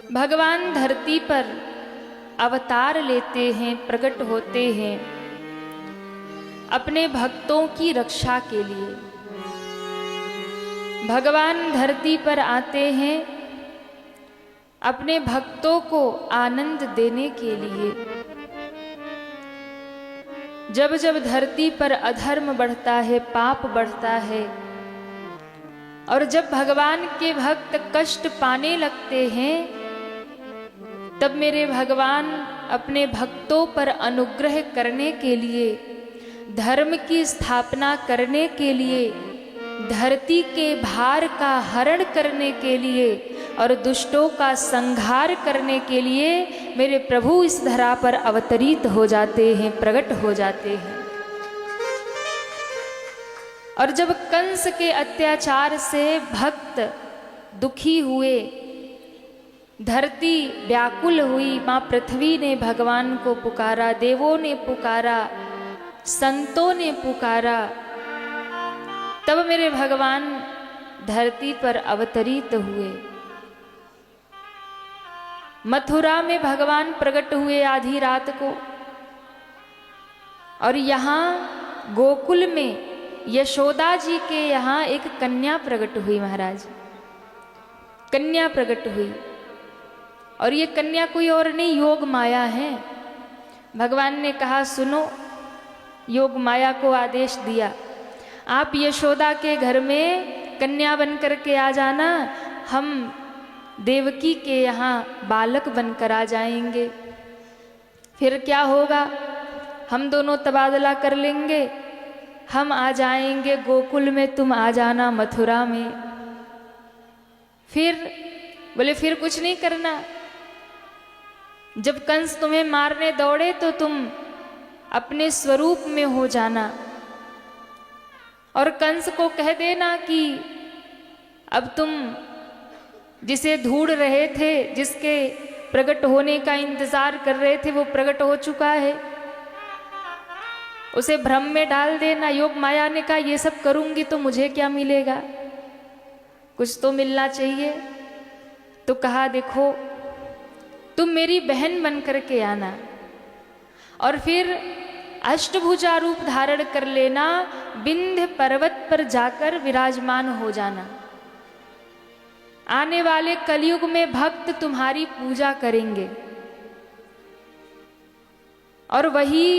भगवान धरती पर अवतार लेते हैं, प्रकट होते हैं अपने भक्तों की रक्षा के लिए। भगवान धरती पर आते हैं अपने भक्तों को आनंद देने के लिए। जब जब धरती पर अधर्म बढ़ता है, पाप बढ़ता है, और जब भगवान के भक्त कष्ट पाने लगते हैं, तब मेरे भगवान अपने भक्तों पर अनुग्रह करने के लिए, धर्म की स्थापना करने के लिए, धरती के भार का हरण करने के लिए और दुष्टों का संहार करने के लिए मेरे प्रभु इस धरा पर अवतरित हो जाते हैं, प्रकट हो जाते हैं। और जब कंस के अत्याचार से भक्त दुखी हुए, धरती व्याकुल हुई, माँ पृथ्वी ने भगवान को पुकारा, देवों ने पुकारा, संतों ने पुकारा, तब मेरे भगवान धरती पर अवतरित हुए। मथुरा में भगवान प्रकट हुए आधी रात को, और यहाँ गोकुल में यशोदा जी के यहाँ एक कन्या प्रकट हुई। महाराज, कन्या प्रकट हुई, और ये कन्या कोई और नहीं, योग माया है। भगवान ने कहा सुनो, योग माया को आदेश दिया, आप यशोदा के घर में कन्या बन करके आ जाना, हम देवकी के यहाँ बालक बनकर आ जाएंगे। फिर क्या होगा, हम दोनों तबादला कर लेंगे, हम आ जाएंगे गोकुल में, तुम आ जाना मथुरा में। फिर बोले फिर कुछ नहीं करना, जब कंस तुम्हें मारने दौड़े तो तुम अपने स्वरूप में हो जाना, और कंस को कह देना कि अब तुम जिसे ढूंढ रहे थे, जिसके प्रकट होने का इंतजार कर रहे थे, वो प्रकट हो चुका है, उसे भ्रम में डाल देना। योग माया ने कहा ये सब करूंगी तो मुझे क्या मिलेगा, कुछ तो मिलना चाहिए। तो कहा देखो तुम मेरी बहन बन करके आना, और फिर अष्टभुजा रूप धारण कर लेना, विंध्य पर्वत पर जाकर विराजमान हो जाना। आने वाले कलयुग में भक्त तुम्हारी पूजा करेंगे। और वही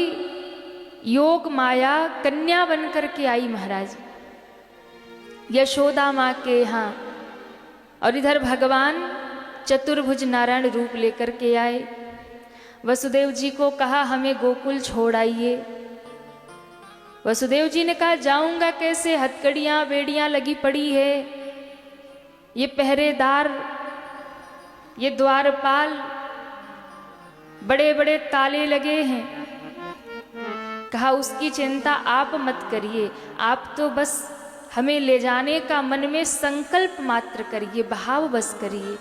योग माया कन्या बन करके आई महाराज यशोदा माँ के यहाँ, और इधर भगवान चतुर्भुज नारायण रूप लेकर के आए। वसुदेव जी को कहा हमें गोकुल छोड़ आइए। वसुदेव जी ने कहा जाऊंगा कैसे, हथकड़ियां बेड़ियां लगी पड़ी है, ये पहरेदार, ये द्वारपाल, बड़े बड़े ताले लगे हैं। कहा उसकी चिंता आप मत करिए, आप तो बस हमें ले जाने का मन में संकल्प मात्र करिए, भाव बस करिए।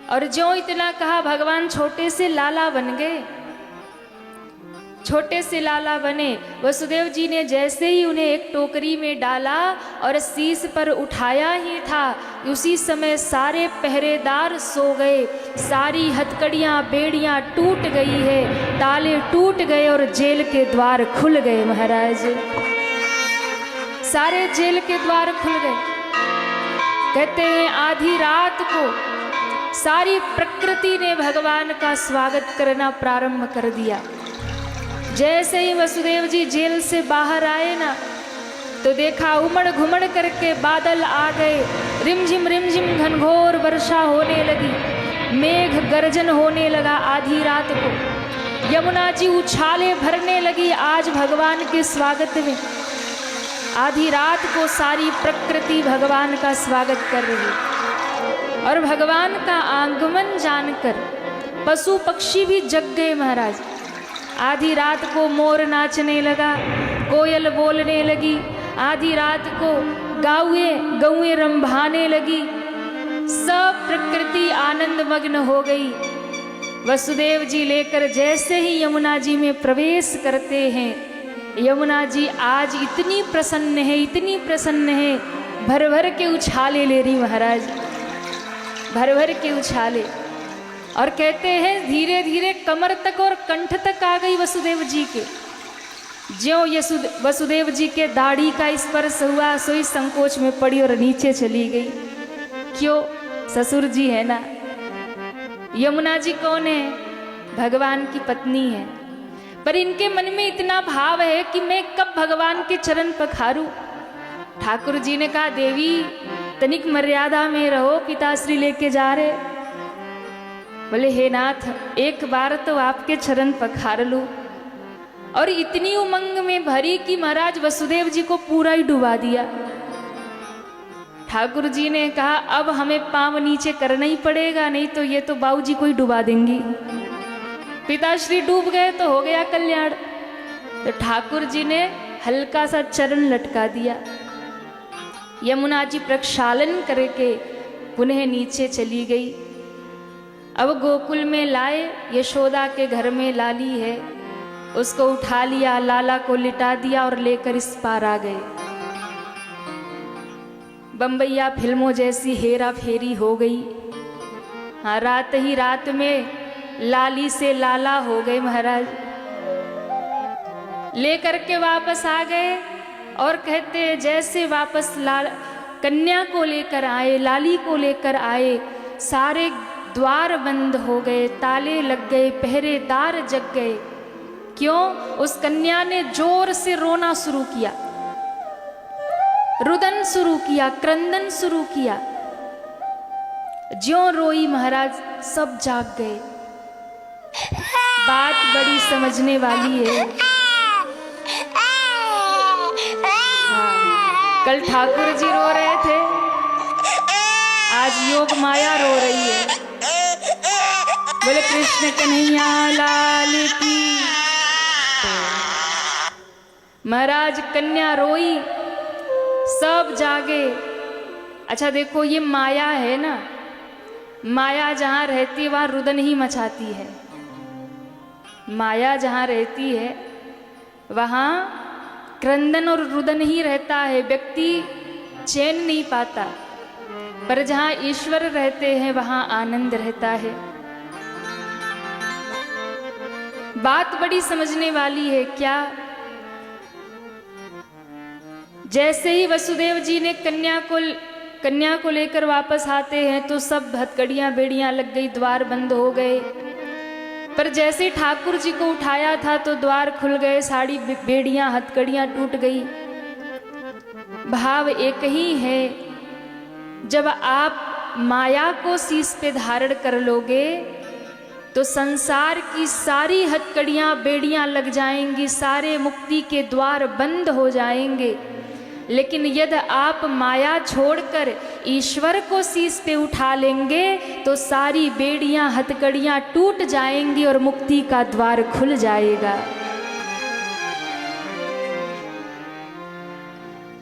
और जो इतना कहा भगवान छोटे से लाला बन गए, छोटे से लाला बने। वसुदेव जी ने जैसे ही उन्हें एक टोकरी में डाला और शीश पर उठाया ही था, उसी समय सारे पहरेदार सो गए, सारी हथकड़ियां बेड़ियां टूट गई है, ताले टूट गए और जेल के द्वार खुल गए। महाराज सारे जेल के द्वार खुल गए। कहते हैं आधी रात को सारी प्रकृति ने भगवान का स्वागत करना प्रारंभ कर दिया। जैसे ही वसुदेव जी जेल से बाहर आए ना, तो देखा उमड़ घुमड़ करके बादल आ गए, रिमझिम घनघोर वर्षा होने लगी, मेघ गर्जन होने लगा। आधी रात को यमुना जी उछाले भरने लगी आज भगवान के स्वागत में। आधी रात को सारी प्रकृति भगवान का स्वागत कर रही, और भगवान का आगमन जानकर पशु पक्षी भी जग गए। महाराज आधी रात को मोर नाचने लगा, कोयल बोलने लगी, आधी रात को गौएं रंभाने लगी, सब प्रकृति आनंद मग्न हो गई। वसुदेव जी लेकर जैसे ही यमुना जी में प्रवेश करते हैं, यमुना जी आज इतनी प्रसन्न है, इतनी प्रसन्न है, भर भर के उछाले ले रही महाराज, भर भर के उछाले। और कहते हैं धीरे धीरे कमर तक और कंठ तक आ गई वसुदेव जी के। ज्यों ये वसुदेव जी के दाढ़ी का स्पर्श हुआ सोई संकोच में पड़ी और नीचे चली गई। क्यों? ससुर जी है ना। यमुना जी कौन है? भगवान की पत्नी है। पर इनके मन में इतना भाव है कि मैं कब भगवान के चरण पखारूं। ठाकुर जी ने कहा देवी तनिक मर्यादा में रहो, पिताश्री लेके जा रहे। बोले हे नाथ एक बार तो आपके चरण पखार लूं। और इतनी उमंग में भरी कि महाराज वसुदेव जी को पूरा ही डुबा दिया। ठाकुर जी ने कहा अब हमें पांव नीचे करना ही पड़ेगा, नहीं तो ये तो बाबूजी को ही डुबा देंगी। पिताश्री डूब गए तो हो गया कल्याण। तो ठाकुर जी ने हल्का सा चरण लटका दिया। यमुना जी प्रक्षालन करके पुनः नीचे चली गई। अब गोकुल में लाए, यशोदा के घर में लाली है, उसको उठा लिया, लाला को लिटा दिया और लेकर इस पार आ गए। बम्बैया फिल्मों जैसी हेरा फेरी हो गई। हाँ, रात ही रात में लाली से लाला हो गए महाराज। लेकर के वापस आ गए और कहते जैसे वापस कन्या को लेकर आए, लाली को लेकर आए, सारे द्वार बंद हो गए, ताले लग गए, पहरेदार जग गए। क्यों? उस कन्या ने जोर से रोना शुरू किया, रुदन शुरू किया, क्रंदन शुरू किया। ज्यों रोई महाराज सब जाग गए। बात बड़ी समझने वाली है। हाँ, कल ठाकुर जी रो रहे थे, आज योग माया रो रही है। बोले कृष्ण कन्हैया लाल की। महाराज कन्या रोई, सब जागे। अच्छा देखो ये माया है ना, माया जहाँ रहती है वहाँ रुदन ही मचाती है। माया जहाँ रहती है वहाँ क्रंदन और रुदन ही रहता है, व्यक्ति चैन नहीं पाता। पर जहाँ ईश्वर रहते हैं वहाँ आनंद रहता है। बात बड़ी समझने वाली है। क्या? जैसे ही वसुदेव जी ने कन्या को लेकर वापस आते हैं तो सब हथकड़ियां बेड़ियां लग गई, द्वार बंद हो गए। पर जैसे ठाकुर जी को उठाया था तो द्वार खुल गए, साड़ी बेड़ियां हथकड़ियां टूट गई। भाव एक ही है, जब आप माया को शीश पे धारण कर लोगे तो संसार की सारी हथकड़ियां बेड़ियां लग जाएंगी, सारे मुक्ति के द्वार बंद हो जाएंगे। लेकिन यदि आप माया छोड़कर ईश्वर को शीश पे उठा लेंगे तो सारी बेड़ियां हथकड़ियां टूट जाएंगी और मुक्ति का द्वार खुल जाएगा।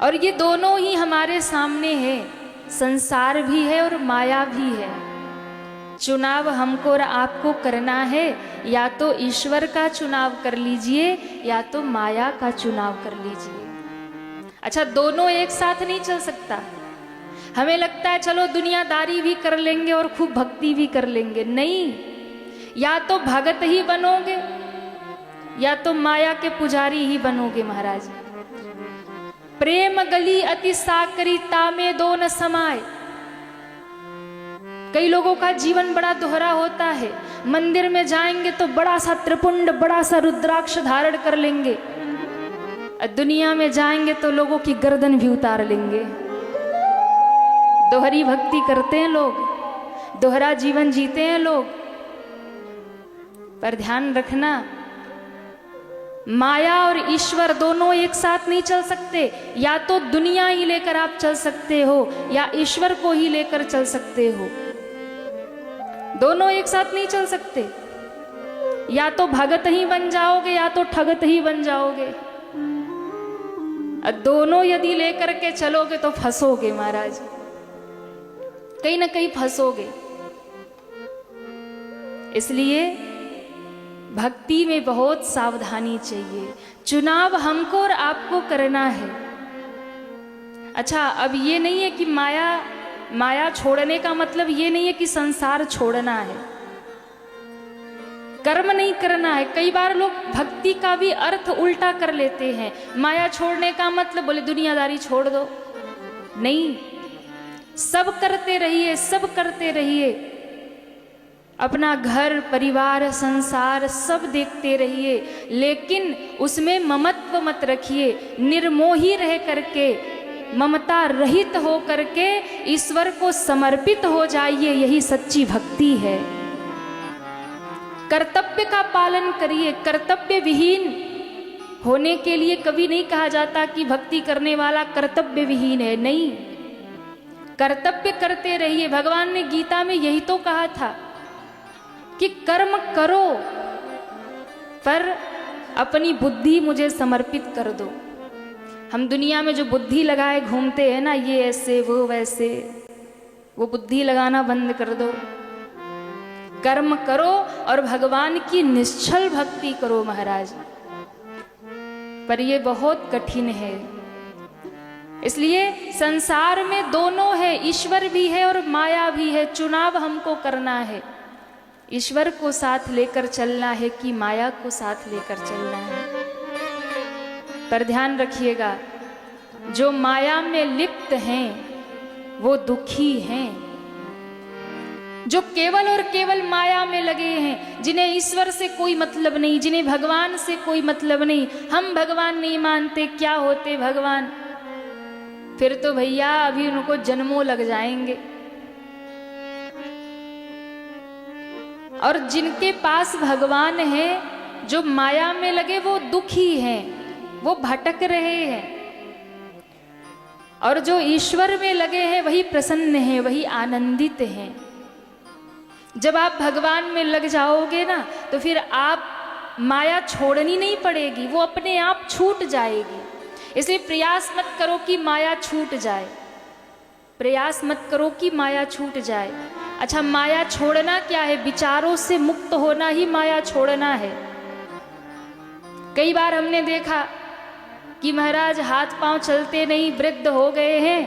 और ये दोनों ही हमारे सामने है, संसार भी है और माया भी है। चुनाव हमको और आपको करना है, या तो ईश्वर का चुनाव कर लीजिए या तो माया का चुनाव कर लीजिए। अच्छा, दोनों एक साथ नहीं चल सकता। हमें लगता है चलो दुनियादारी भी कर लेंगे और खूब भक्ति भी कर लेंगे। नहीं, या तो भगत ही बनोगे या तो माया के पुजारी ही बनोगे महाराज। प्रेम गली अति साकरी तामे दो न समाए। कई लोगों का जीवन बड़ा दोहरा होता है। मंदिर में जाएंगे तो बड़ा सा त्रिपुंड, बड़ा सा रुद्राक्ष धारण कर लेंगे, दुनिया में जाएंगे तो लोगों की गर्दन भी उतार लेंगे। दोहरी भक्ति करते हैं लोग, दोहरा जीवन जीते हैं लोग। पर ध्यान रखना, माया और ईश्वर दोनों एक साथ नहीं चल सकते। या तो दुनिया ही लेकर आप चल सकते हो या ईश्वर को ही लेकर चल सकते हो। दोनों एक साथ नहीं चल सकते। या तो भगत ही बन जाओगे या तो ठगत ही बन जाओगे। दोनों यदि लेकर के चलोगे तो फंसोगे महाराज, कहीं ना कहीं फंसोगे। इसलिए भक्ति में बहुत सावधानी चाहिए। चुनाव हमको और आपको करना है। अच्छा, अब ये नहीं है कि माया छोड़ने का मतलब ये नहीं है कि संसार छोड़ना है। कर्म नहीं करना है। कई बार लोग भक्ति का भी अर्थ उल्टा कर लेते हैं। माया छोड़ने का मतलब बोले दुनियादारी छोड़ दो, नहीं, सब करते रहिए, सब करते रहिए, अपना घर परिवार संसार सब देखते रहिए, लेकिन उसमें ममत्व मत रखिए। निर्मोही रह करके, ममता रहित हो करके ईश्वर को समर्पित हो जाइए, यही सच्ची भक्ति है। कर्तव्य का पालन करिए। कर्तव्य विहीन होने के लिए कभी नहीं कहा जाता कि भक्ति करने वाला कर्तव्य विहीन है, नहीं, कर्तव्य करते रहिए। भगवान ने गीता में यही तो कहा था कि कर्म करो पर अपनी बुद्धि मुझे समर्पित कर दो। हम दुनिया में जो बुद्धि लगाए घूमते हैं ना, ये ऐसे वो वैसे, वो बुद्धि लगाना बंद कर दो। कर्म करो और भगवान की निश्चल भक्ति करो महाराज, पर ये बहुत कठिन है। इसलिए संसार में दोनों है, ईश्वर भी है और माया भी है। चुनाव हमको करना है, ईश्वर को साथ लेकर चलना है कि माया को साथ लेकर चलना है। पर ध्यान रखिएगा, जो माया में लिप्त हैं वो दुखी हैं। जो केवल और केवल माया में लगे हैं, जिन्हें ईश्वर से कोई मतलब नहीं, जिन्हें भगवान से कोई मतलब नहीं, हम भगवान नहीं मानते, क्या होते भगवान, फिर तो भैया अभी उनको जन्मों लग जाएंगे। और जिनके पास भगवान है, जो माया में लगे वो दुखी हैं, वो भटक रहे हैं, और जो ईश्वर में लगे हैं वही प्रसन्न हैं, वही आनंदित हैं। जब आप भगवान में लग जाओगे ना, तो फिर आप माया छोड़नी नहीं पड़ेगी, वो अपने आप छूट जाएगी। इसलिए प्रयास मत करो कि माया छूट जाए, प्रयास मत करो कि माया छूट जाए। अच्छा, माया छोड़ना क्या है? विचारों से मुक्त होना ही माया छोड़ना है। कई बार हमने देखा कि महाराज हाथ पांव चलते नहीं, वृद्ध हो गए हैं,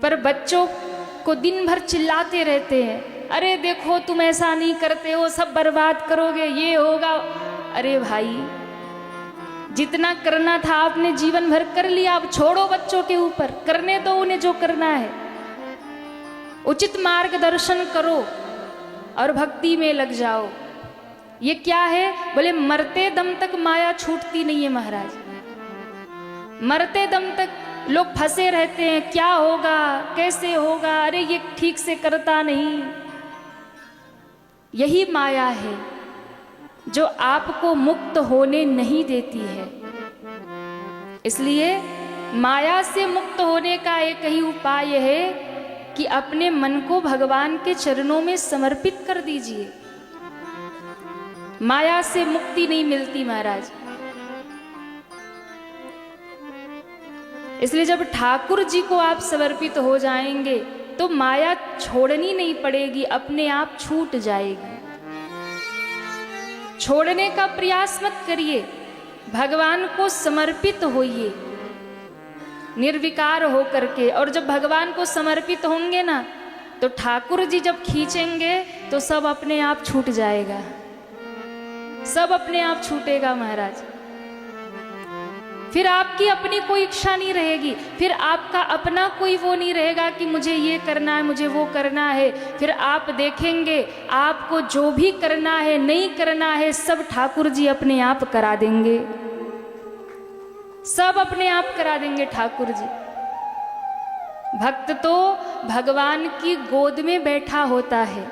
पर बच्चों को दिन भर चिल्लाते रहते हैं, अरे देखो तुम ऐसा नहीं करते हो, सब बर्बाद करोगे, ये होगा। अरे भाई, जितना करना था आपने जीवन भर कर लिया, अब छोड़ो बच्चों के ऊपर, करने दो उन्हें जो करना है। उचित मार्गदर्शन करो और भक्ति में लग जाओ। ये क्या है? बोले मरते दम तक माया छूटती नहीं है महाराज। मरते दम तक लोग फंसे रहते हैं, क्या होगा, कैसे होगा, अरे ये ठीक से करता नहीं। यही माया है जो आपको मुक्त होने नहीं देती है। इसलिए माया से मुक्त होने का एक ही उपाय है कि अपने मन को भगवान के चरणों में समर्पित कर दीजिए। माया से मुक्ति नहीं मिलती महाराज। इसलिए जब ठाकुर जी को आप समर्पित हो जाएंगे तो माया छोड़नी नहीं पड़ेगी, अपने आप छूट जाएगी। छोड़ने का प्रयास मत करिए, भगवान को समर्पित होइए निर्विकार हो करके। और जब भगवान को समर्पित होंगे ना, तो ठाकुर जी जब खींचेंगे तो सब अपने आप छूट जाएगा, सब अपने आप छूटेगा महाराज। फिर आपकी अपनी कोई इच्छा नहीं रहेगी, फिर आपका अपना कोई वो नहीं रहेगा कि मुझे ये करना है, मुझे वो करना है। फिर आप देखेंगे आपको जो भी करना है, नहीं करना है, सब ठाकुर जी अपने आप करा देंगे, सब अपने आप करा देंगे ठाकुर जी। भक्त तो भगवान की गोद में बैठा होता है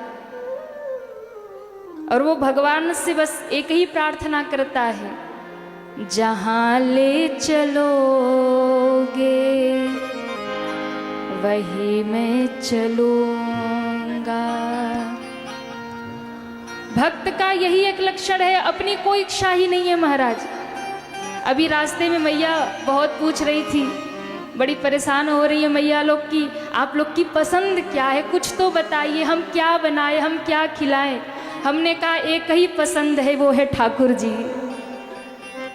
और वो भगवान से बस एक ही प्रार्थना करता है, जहां ले चलोगे वही मैं चलूंगा। भक्त का यही एक लक्षण है, अपनी कोई इच्छा ही नहीं है महाराज। अभी रास्ते में मैया बहुत पूछ रही थी, बड़ी परेशान हो रही है मैया लोग की, आप लोग की पसंद क्या है, कुछ तो बताइए, हम क्या बनाए, हम क्या खिलाएं। हमने कहा एक ही पसंद है, वो है ठाकुर जी,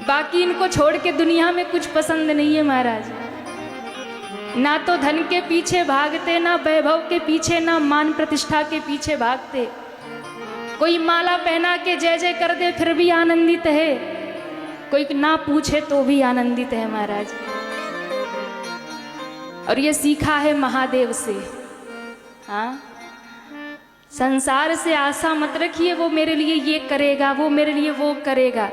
बाकी इनको छोड़ के दुनिया में कुछ पसंद नहीं है महाराज। ना तो धन के पीछे भागते, ना वैभव के पीछे, ना मान प्रतिष्ठा के पीछे भागते। कोई माला पहना के जय जय कर दे फिर भी आनंदित है, कोई ना पूछे तो भी आनंदित है महाराज। और ये सीखा है महादेव से। हाँ, संसार से आशा मत रखिए वो मेरे लिए ये करेगा, वो मेरे लिए वो करेगा।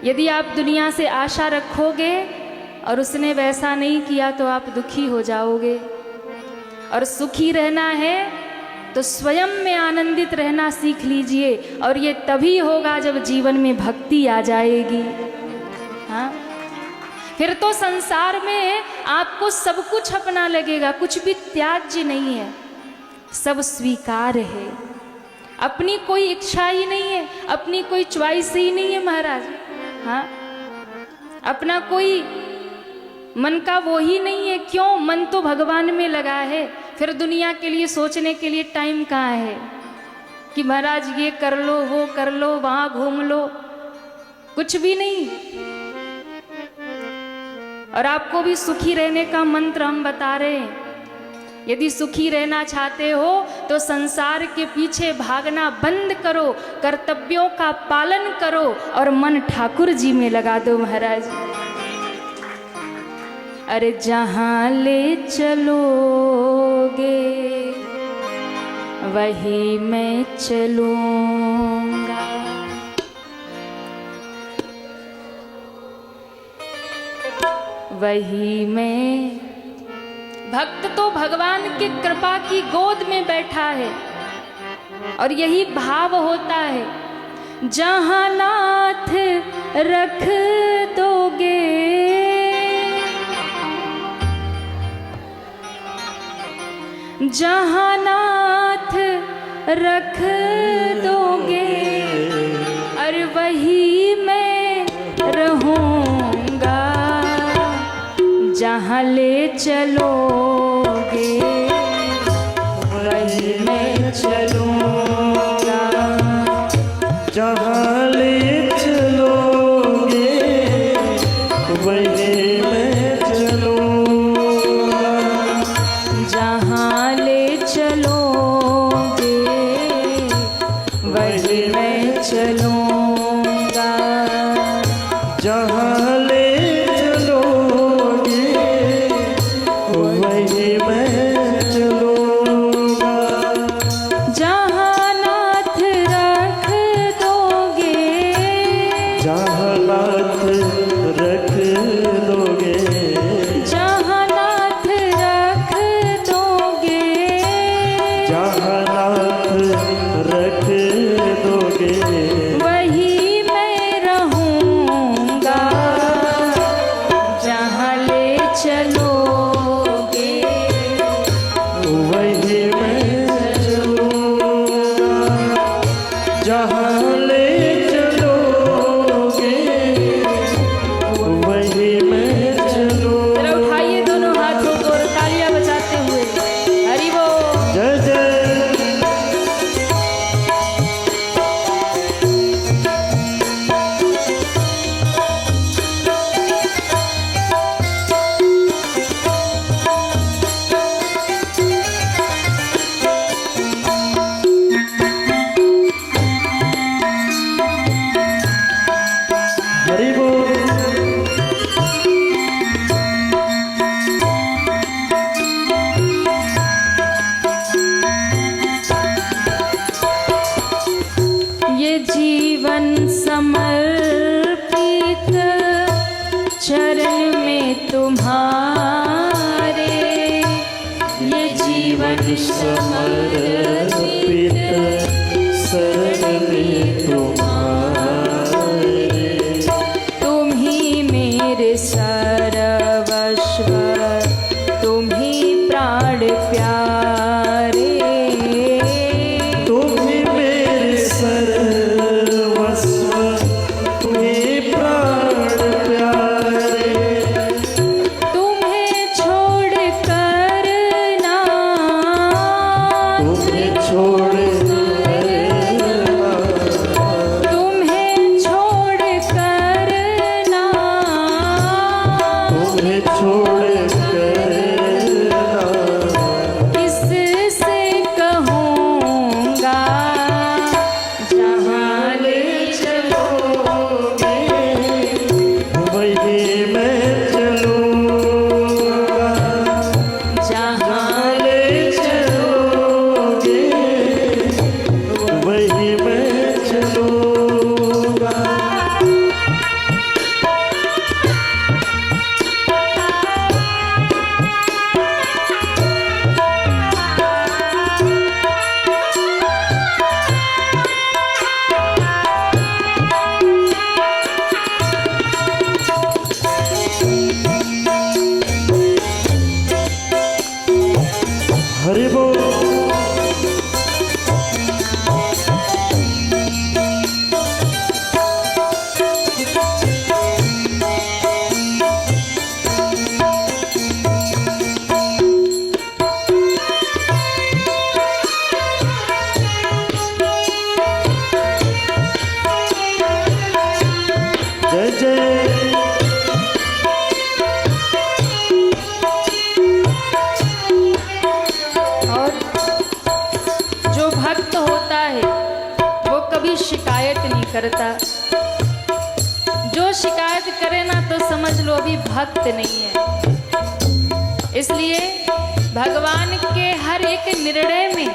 यदि आप दुनिया से आशा रखोगे और उसने वैसा नहीं किया तो आप दुखी हो जाओगे। और सुखी रहना है तो स्वयं में आनंदित रहना सीख लीजिए, और ये तभी होगा जब जीवन में भक्ति आ जाएगी। हाँ, फिर तो संसार में आपको सब कुछ अपना लगेगा, कुछ भी त्याज्य नहीं है, सब स्वीकार है। अपनी कोई इच्छा ही नहीं है, अपनी कोई च्वाइस ही नहीं है महाराज। हाँ, अपना कोई मन का वो ही नहीं है। क्यों? मन तो भगवान में लगा है, फिर दुनिया के लिए सोचने के लिए टाइम कहाँ है कि महाराज ये कर लो, वो कर लो, वहां घूम लो, कुछ भी नहीं। और आपको भी सुखी रहने का मंत्र हम बता रहे हैं। यदि सुखी रहना चाहते हो तो संसार के पीछे भागना बंद करो, कर्तव्यों का पालन करो और मन ठाकुर जी में लगा दो महाराज। अरे जहाँ ले चलोगे वही मैं चलूंगा, वही मैं। भक्त तो भगवान की कृपा की गोद में बैठा है और यही भाव होता है। जहाँ नाथ रख दोगे जहाँ नाथ रख दोगे, और वही मैं रहूँगा। जहाँ ले चलोगे वही मैं चलूँगा, जहाँ ले चलोगे वही मैं चलूँगा, जहाँ ले चलोगे वही मैं चलूँगा, जहाँ ले चलोगे वही मैं चलूँगा, जहाँ नाथ रख दोगे, जहाँ नाथ रख दोगे, जहाँ नाथ रख दोगे, जहाँ नाथ रख दोगे वही मैं रहूँगा। जहाँ ले चलोगे वही मैं चलूँगा, जहाँ ले चलोगे वही मैं चलूँगा। जरा उठाइए दोनों हाथों को और तालियां बजाते हुए हरि बोल। जय जय हरि बोल। ये जीवन समर्पित चरण में तुम्हारे, ये जीवन समर्पित शरण में तुम्हारे, तुम ही मेरे सर्वस्व, तुम ही प्राण प्यारे, तुम ही मेरे सर्वस्व, तुम ही प्राण प्यारे, तुम्हें छोड़ कर ना तुम्हें भक्त होता है वो कभी शिकायत नहीं करता। जो शिकायत करे ना तो समझ लो अभी भक्त नहीं है। इसलिए भगवान के हर एक निर्णय में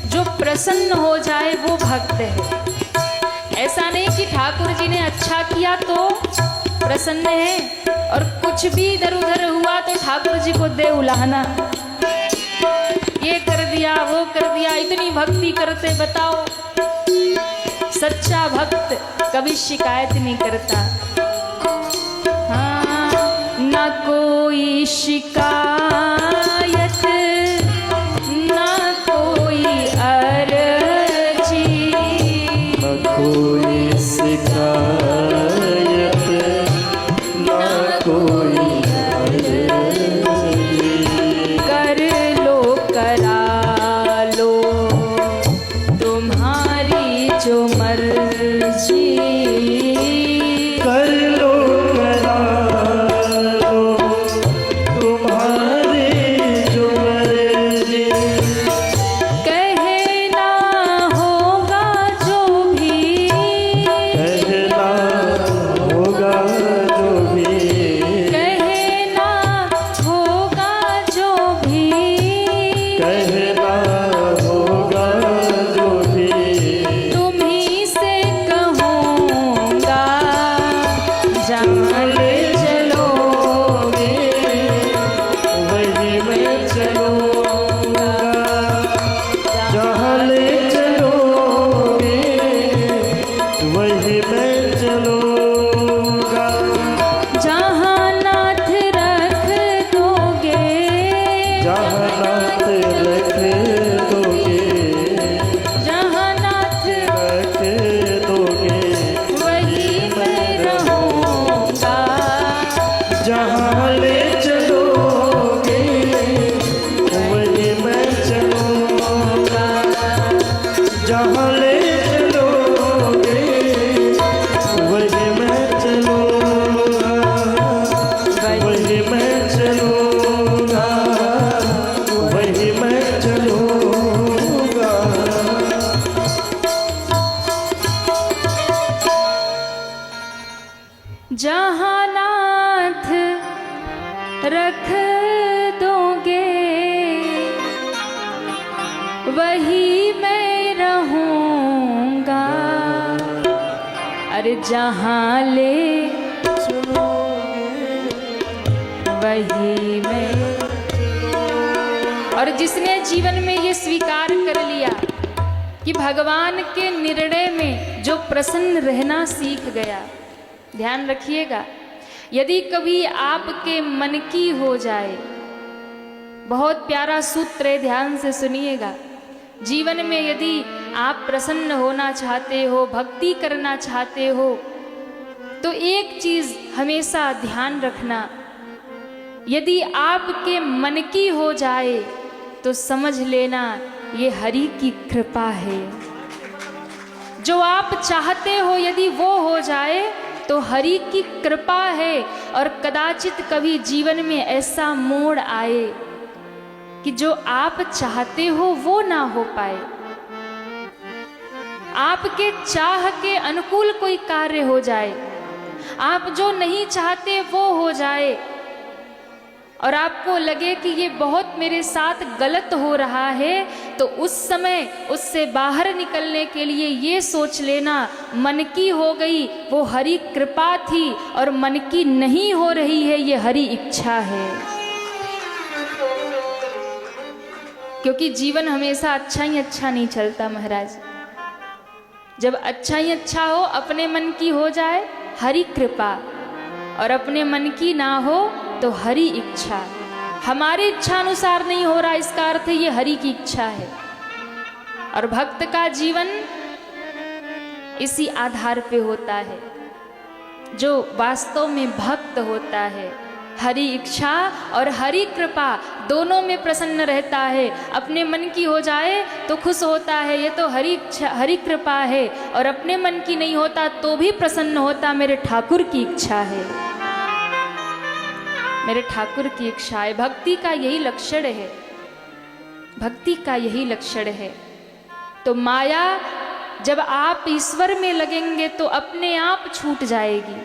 जो प्रसन्न हो जाए वो भक्त है। ऐसा नहीं कि ठाकुर जी ने अच्छा किया तो प्रसन्न है और कुछ भी इधर उधर हुआ तो ठाकुर जी को दे उलाहना, ये कर दिया वो कर दिया। इतनी भक्ति करते बताओ, सच्चा भक्त कभी शिकायत नहीं करता। हाँ, ना कोई शिकायत ना कोई अर्जी, न कोई शिकायत न कोई अर्जी, कर लो करा लो तुम्हारी जो मर्जी, कर लो करा लो तुम्हारी जो मर्जी, कहना होगा जो भी, कहना होगा जो भी, कहना होगा जो भी, कहना होगा जो भी, तुम्ही से कहूँगा जहाँ ले चलोगे वही मैं चलूँगा, जहाँ ले चलोगे वही मैं चलूँगा, जहाँ नाथ रख दोगे, जहाँ नाथ रख दोगे जहाँ नाथ रख दोगे वही मैं रहूँगा, जहाँ ले चलोगे वही मैं चलूँगा, जहाँ ले चलोगे वही मैं चलूँगा, वही मैं चलूँगा, वही मैं चलूँगा। जहाँ नाथ रख दोगे वही मैं रहूँगा, अरे जहाँ ले वही मैं। और जिसने जीवन में ये स्वीकार कर लिया कि भगवान के निर्णय में जो प्रसन्न रहना सीख गया, ध्यान रखिएगा, यदि कभी आपके मन की हो जाए, बहुत प्यारा सूत्र है, ध्यान से सुनिएगा। जीवन में यदि आप प्रसन्न होना चाहते हो, भक्ति करना चाहते हो, तो एक चीज हमेशा ध्यान रखना, यदि आपके मन की हो जाए तो समझ लेना ये हरि की कृपा है। जो आप चाहते हो यदि वो हो जाए तो हरि की कृपा है। और कदाचित कभी जीवन में ऐसा मोड़ आए कि जो आप चाहते हो वो ना हो पाए, आपके चाह के अनुकूल कोई कार्य हो जाए, आप जो नहीं चाहते वो हो जाए, और आपको लगे कि ये बहुत मेरे साथ गलत हो रहा है, तो उस समय उससे बाहर निकलने के लिए ये सोच लेना, मन की हो गई वो हरि कृपा थी, और मन की नहीं हो रही है ये हरि इच्छा है। क्योंकि जीवन हमेशा अच्छा ही अच्छा नहीं चलता महाराज। जब अच्छा ही अच्छा हो, अपने मन की हो जाए हरि कृपा, और अपने मन की ना हो तो हरि इच्छा। हमारी इच्छा अनुसार नहीं हो रहा, इसका अर्थ है ये हरि की इच्छा है। और भक्त का जीवन इसी आधार पे होता है। जो वास्तव में भक्त होता है, हरि इच्छा और हरि कृपा दोनों में प्रसन्न रहता है। अपने मन की हो जाए तो खुश होता है, ये तो हरि इच्छा हरि कृपा है, और अपने मन की नहीं होता तो भी प्रसन्न होता, मेरे ठाकुर की इच्छा है, मेरे ठाकुर की इच्छा है। भक्ति का यही लक्षण है, भक्ति का यही लक्षण है। तो माया जब आप ईश्वर में लगेंगे तो अपने आप छूट जाएगी,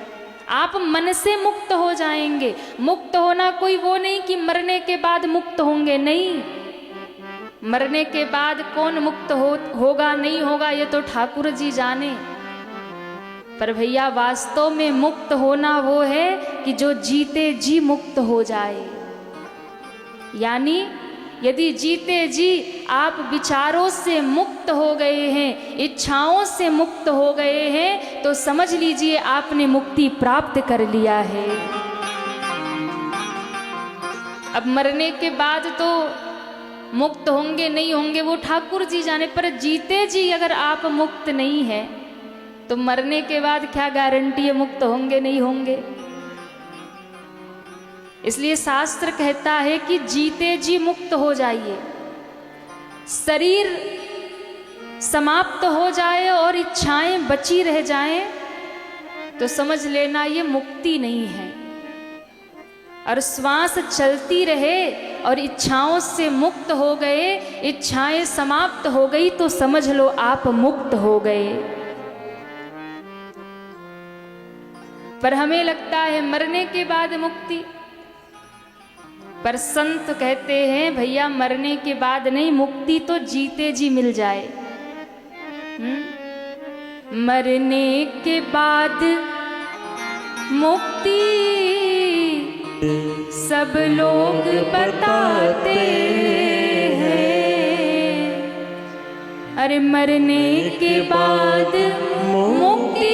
आप मन से मुक्त हो जाएंगे। मुक्त होना कोई वो नहीं कि मरने के बाद मुक्त होंगे, नहीं। मरने के बाद कौन मुक्त होगा नहीं होगा ये तो ठाकुर जी जाने। पर भैया वास्तव में मुक्त होना वो है कि जो जीते जी मुक्त हो जाए। यानी यदि जीते जी आप विचारों से मुक्त हो गए हैं, इच्छाओं से मुक्त हो गए हैं, तो समझ लीजिए आपने मुक्ति प्राप्त कर लिया है। अब मरने के बाद तो मुक्त होंगे नहीं होंगे वो ठाकुर जी जाने, पर जीते जी अगर आप मुक्त नहीं है तो मरने के बाद क्या गारंटी है मुक्त होंगे नहीं होंगे। इसलिए शास्त्र कहता है कि जीते जी मुक्त हो जाइए। शरीर समाप्त हो जाए और इच्छाएं बची रह जाएं तो समझ लेना ये मुक्ति नहीं है। और श्वास चलती रहे और इच्छाओं से मुक्त हो गए, इच्छाएं समाप्त हो गई तो समझ लो आप मुक्त हो गए। पर हमें लगता है मरने के बाद मुक्ति, पर संत कहते हैं भैया मरने के बाद नहीं, मुक्ति तो जीते जी मिल जाए। मरने के बाद मुक्ति सब लोग बताते हैं। अरे मरने के बाद मुक्ति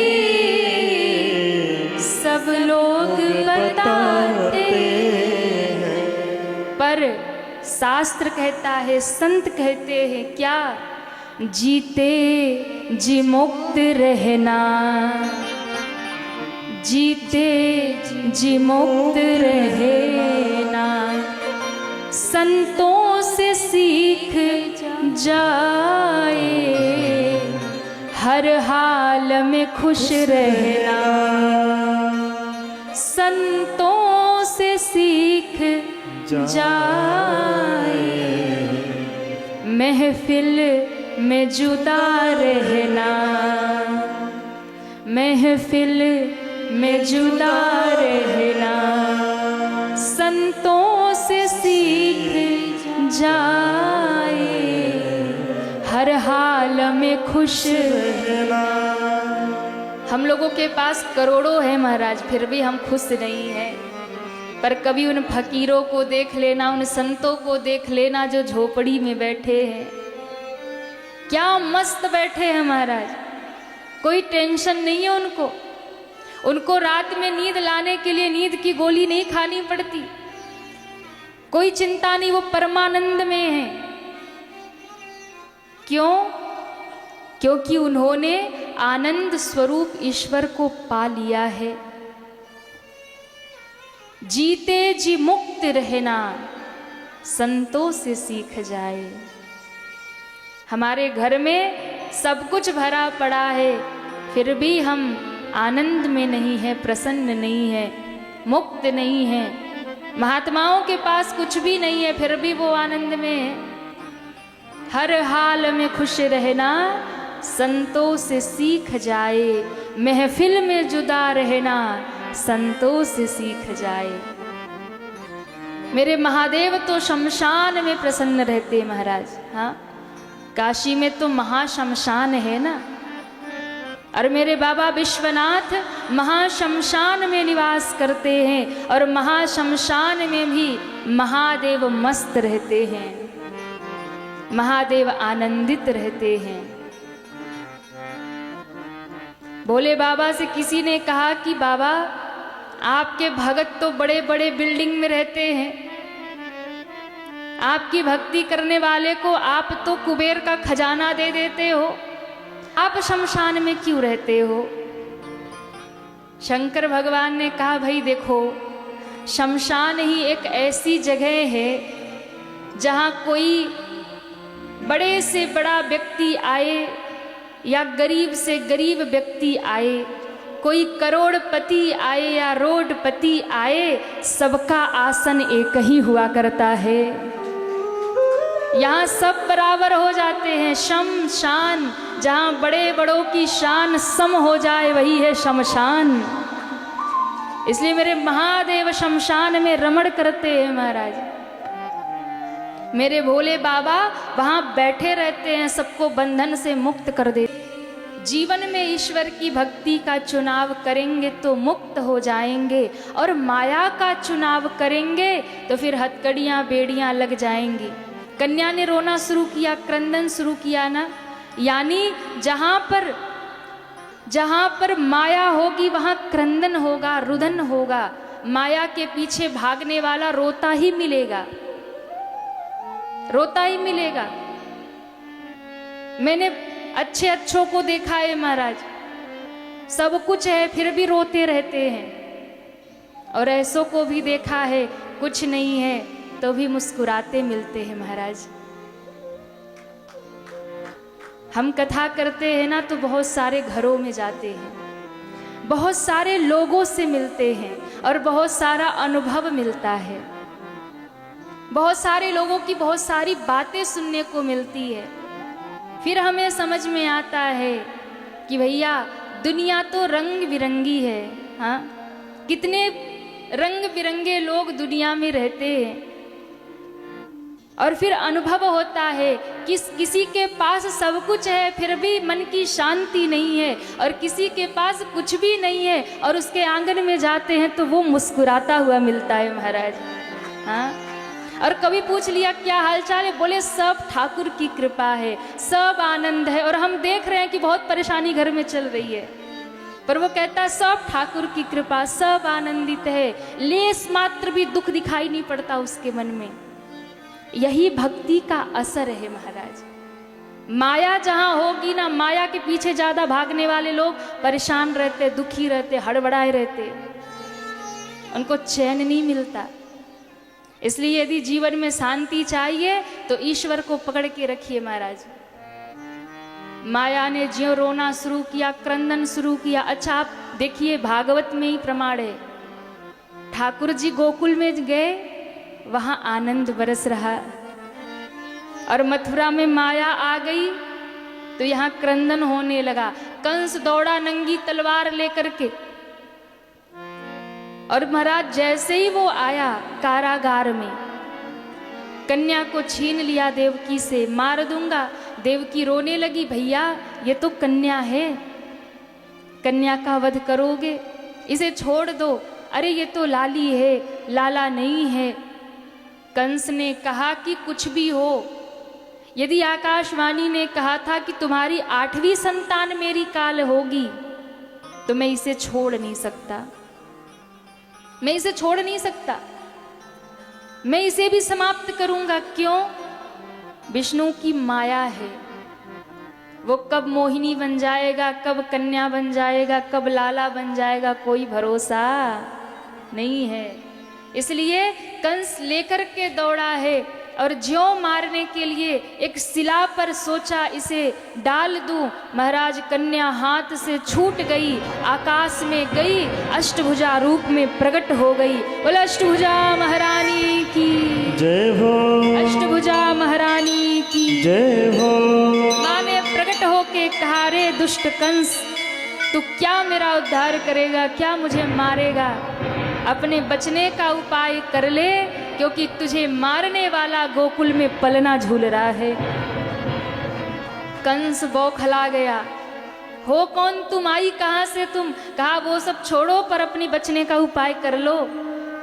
सब लोग बताते हैं, पर शास्त्र कहता है, संत कहते हैं क्या, जीते जी मुक्त रहना, जीते जी मुक्त रहना, संतों से सीख जाए, हर हाल में खुश रहना, संतों से सीख जाए, महफिल में जुदा रहना, महफिल में जुदा रहना, संतों से सीख जाए, हर हाल में खुश रहना। हम लोगों के पास करोड़ों है महाराज, फिर भी हम खुश नहीं हैं। पर कभी उन फकीरों को देख लेना, उन संतों को देख लेना जो झोपड़ी में बैठे हैं, क्या मस्त बैठे हैं महाराज। कोई टेंशन नहीं है उनको, उनको रात में नींद लाने के लिए नींद की गोली नहीं खानी पड़ती, कोई चिंता नहीं, वो परमानंद में है। क्यों? क्योंकि उन्होंने आनंद स्वरूप ईश्वर को पा लिया है। जीते जी मुक्त रहना, संतों से सीख जाए। हमारे घर में सब कुछ भरा पड़ा है, फिर भी हम आनंद में नहीं है, प्रसन्न नहीं है, मुक्त नहीं है। महात्माओं के पास कुछ भी नहीं है, फिर भी वो आनंद में है। हर हाल में खुश रहना, संतों से सीख जाए, महफिल में जुदा रहना, संतों से सीख जाए। मेरे महादेव तो शमशान में प्रसन्न रहते महाराज। हाँ, काशी में तो महाशमशान है ना, और मेरे बाबा विश्वनाथ महाशमशान में निवास करते हैं, और महाशमशान में भी महादेव मस्त रहते हैं, महादेव आनंदित रहते हैं। भोले बाबा से किसी ने कहा कि बाबा आपके भगत तो बड़े बड़े बिल्डिंग में रहते हैं, आपकी भक्ति करने वाले को आप तो कुबेर का खजाना दे देते हो, आप शमशान में क्यों रहते हो? शंकर भगवान ने कहा भाई देखो, शमशान ही एक ऐसी जगह है जहाँ कोई बड़े से बड़ा व्यक्ति आए या गरीब से गरीब व्यक्ति आए, कोई करोड़पति आए या रोडपति आए, सबका आसन एक ही हुआ करता है। यहाँ सब बराबर हो जाते हैं। शम शान, जहाँ बड़े बड़ों की शान सम हो जाए वही है शमशान। इसलिए मेरे महादेव शमशान में रमण करते हैं महाराज। मेरे भोले बाबा वहाँ बैठे रहते हैं, सबको बंधन से मुक्त कर देते। जीवन में ईश्वर की भक्ति का चुनाव करेंगे तो मुक्त हो जाएंगे, और माया का चुनाव करेंगे तो फिर हथकड़ियाँ बेड़ियाँ लग जाएंगी। कन्या ने रोना शुरू किया, क्रंदन शुरू किया ना, यानी जहाँ पर माया होगी वहाँ क्रंदन होगा, रुदन होगा। माया के पीछे भागने वाला रोता ही मिलेगा, रोता ही मिलेगा। मैंने अच्छे अच्छों को देखा है महाराज, सब कुछ है फिर भी रोते रहते हैं, और ऐसों को भी देखा है कुछ नहीं है तो भी मुस्कुराते मिलते हैं महाराज। हम कथा करते हैं ना तो बहुत सारे घरों में जाते हैं, बहुत सारे लोगों से मिलते हैं और बहुत सारा अनुभव मिलता है। बहुत सारे लोगों की बहुत सारी बातें सुनने को मिलती है। फिर हमें समझ में आता है कि भैया दुनिया तो रंग बिरंगी है। हाँ, कितने रंग बिरंगे लोग दुनिया में रहते हैं, और फिर अनुभव होता है कि किसी के पास सब कुछ है फिर भी मन की शांति नहीं है, और किसी के पास कुछ भी नहीं है और उसके आंगन में जाते हैं तो वो मुस्कुराता हुआ मिलता है महाराज। हाँ, और कभी पूछ लिया क्या हालचाल है, बोले सब ठाकुर की कृपा है, सब आनंद है। और हम देख रहे हैं कि बहुत परेशानी घर में चल रही है, पर वो कहता है सब ठाकुर की कृपा, सब आनंदित है, लेस मात्र भी दुख दिखाई नहीं पड़ता उसके मन में। यही भक्ति का असर है महाराज। माया जहां होगी ना, माया के पीछे ज्यादा भागने वाले लोग परेशान रहते, दुखी रहते, हड़बड़ाए रहते, उनको चैन नहीं मिलता। इसलिए यदि जीवन में शांति चाहिए तो ईश्वर को पकड़ के रखिए महाराज। माया ने ज्यों रोना शुरू किया, क्रंदन शुरू किया। अच्छा, आप देखिए भागवत में ही प्रमाण है, ठाकुर जी गोकुल में गए, वहां आनंद बरस रहा, और मथुरा में माया आ गई तो यहाँ क्रंदन होने लगा। कंस दौड़ा नंगी तलवार लेकर के, और महाराज जैसे ही वो आया कारागार में, कन्या को छीन लिया देवकी से, मार दूंगा। देवकी रोने लगी, भैया ये तो कन्या है, कन्या का वध करोगे, इसे छोड़ दो। अरे ये तो लाली है, लाला नहीं है। कंस ने कहा कि कुछ भी हो, यदि आकाशवाणी ने कहा था कि तुम्हारी 8वीं संतान मेरी काल होगी, तो मैं इसे छोड़ नहीं सकता, मैं इसे छोड़ नहीं सकता, मैं इसे भी समाप्त करूंगा। क्यों? विष्णु की माया है, वो कब मोहिनी बन जाएगा, कब कन्या बन जाएगा, कब लाला बन जाएगा, कोई भरोसा नहीं है। इसलिए कंस लेकर के दौड़ा है, और ज्यों मारने के लिए एक शिला पर सोचा इसे डाल दूं, महाराज कन्या हाथ से छूट गई, आकाश में गई, अष्टभुजा रूप में प्रकट हो गई। बोले अष्टभुजा महारानी की जय हो, अष्टभुजा महारानी की जय हो। माँ ने प्रकट होके कहा, रे दुष्ट कंस, तू क्या मेरा उद्धार करेगा, क्या मुझे मारेगा? अपने बचने का उपाय कर ले, क्योंकि तुझे मारने वाला गोकुल में पलना झूल रहा है। कंस बौखला गया, हो कौन तुम, आई कहाँ से तुम? कहा वो सब छोड़ो, पर अपनी बचने का उपाय कर लो।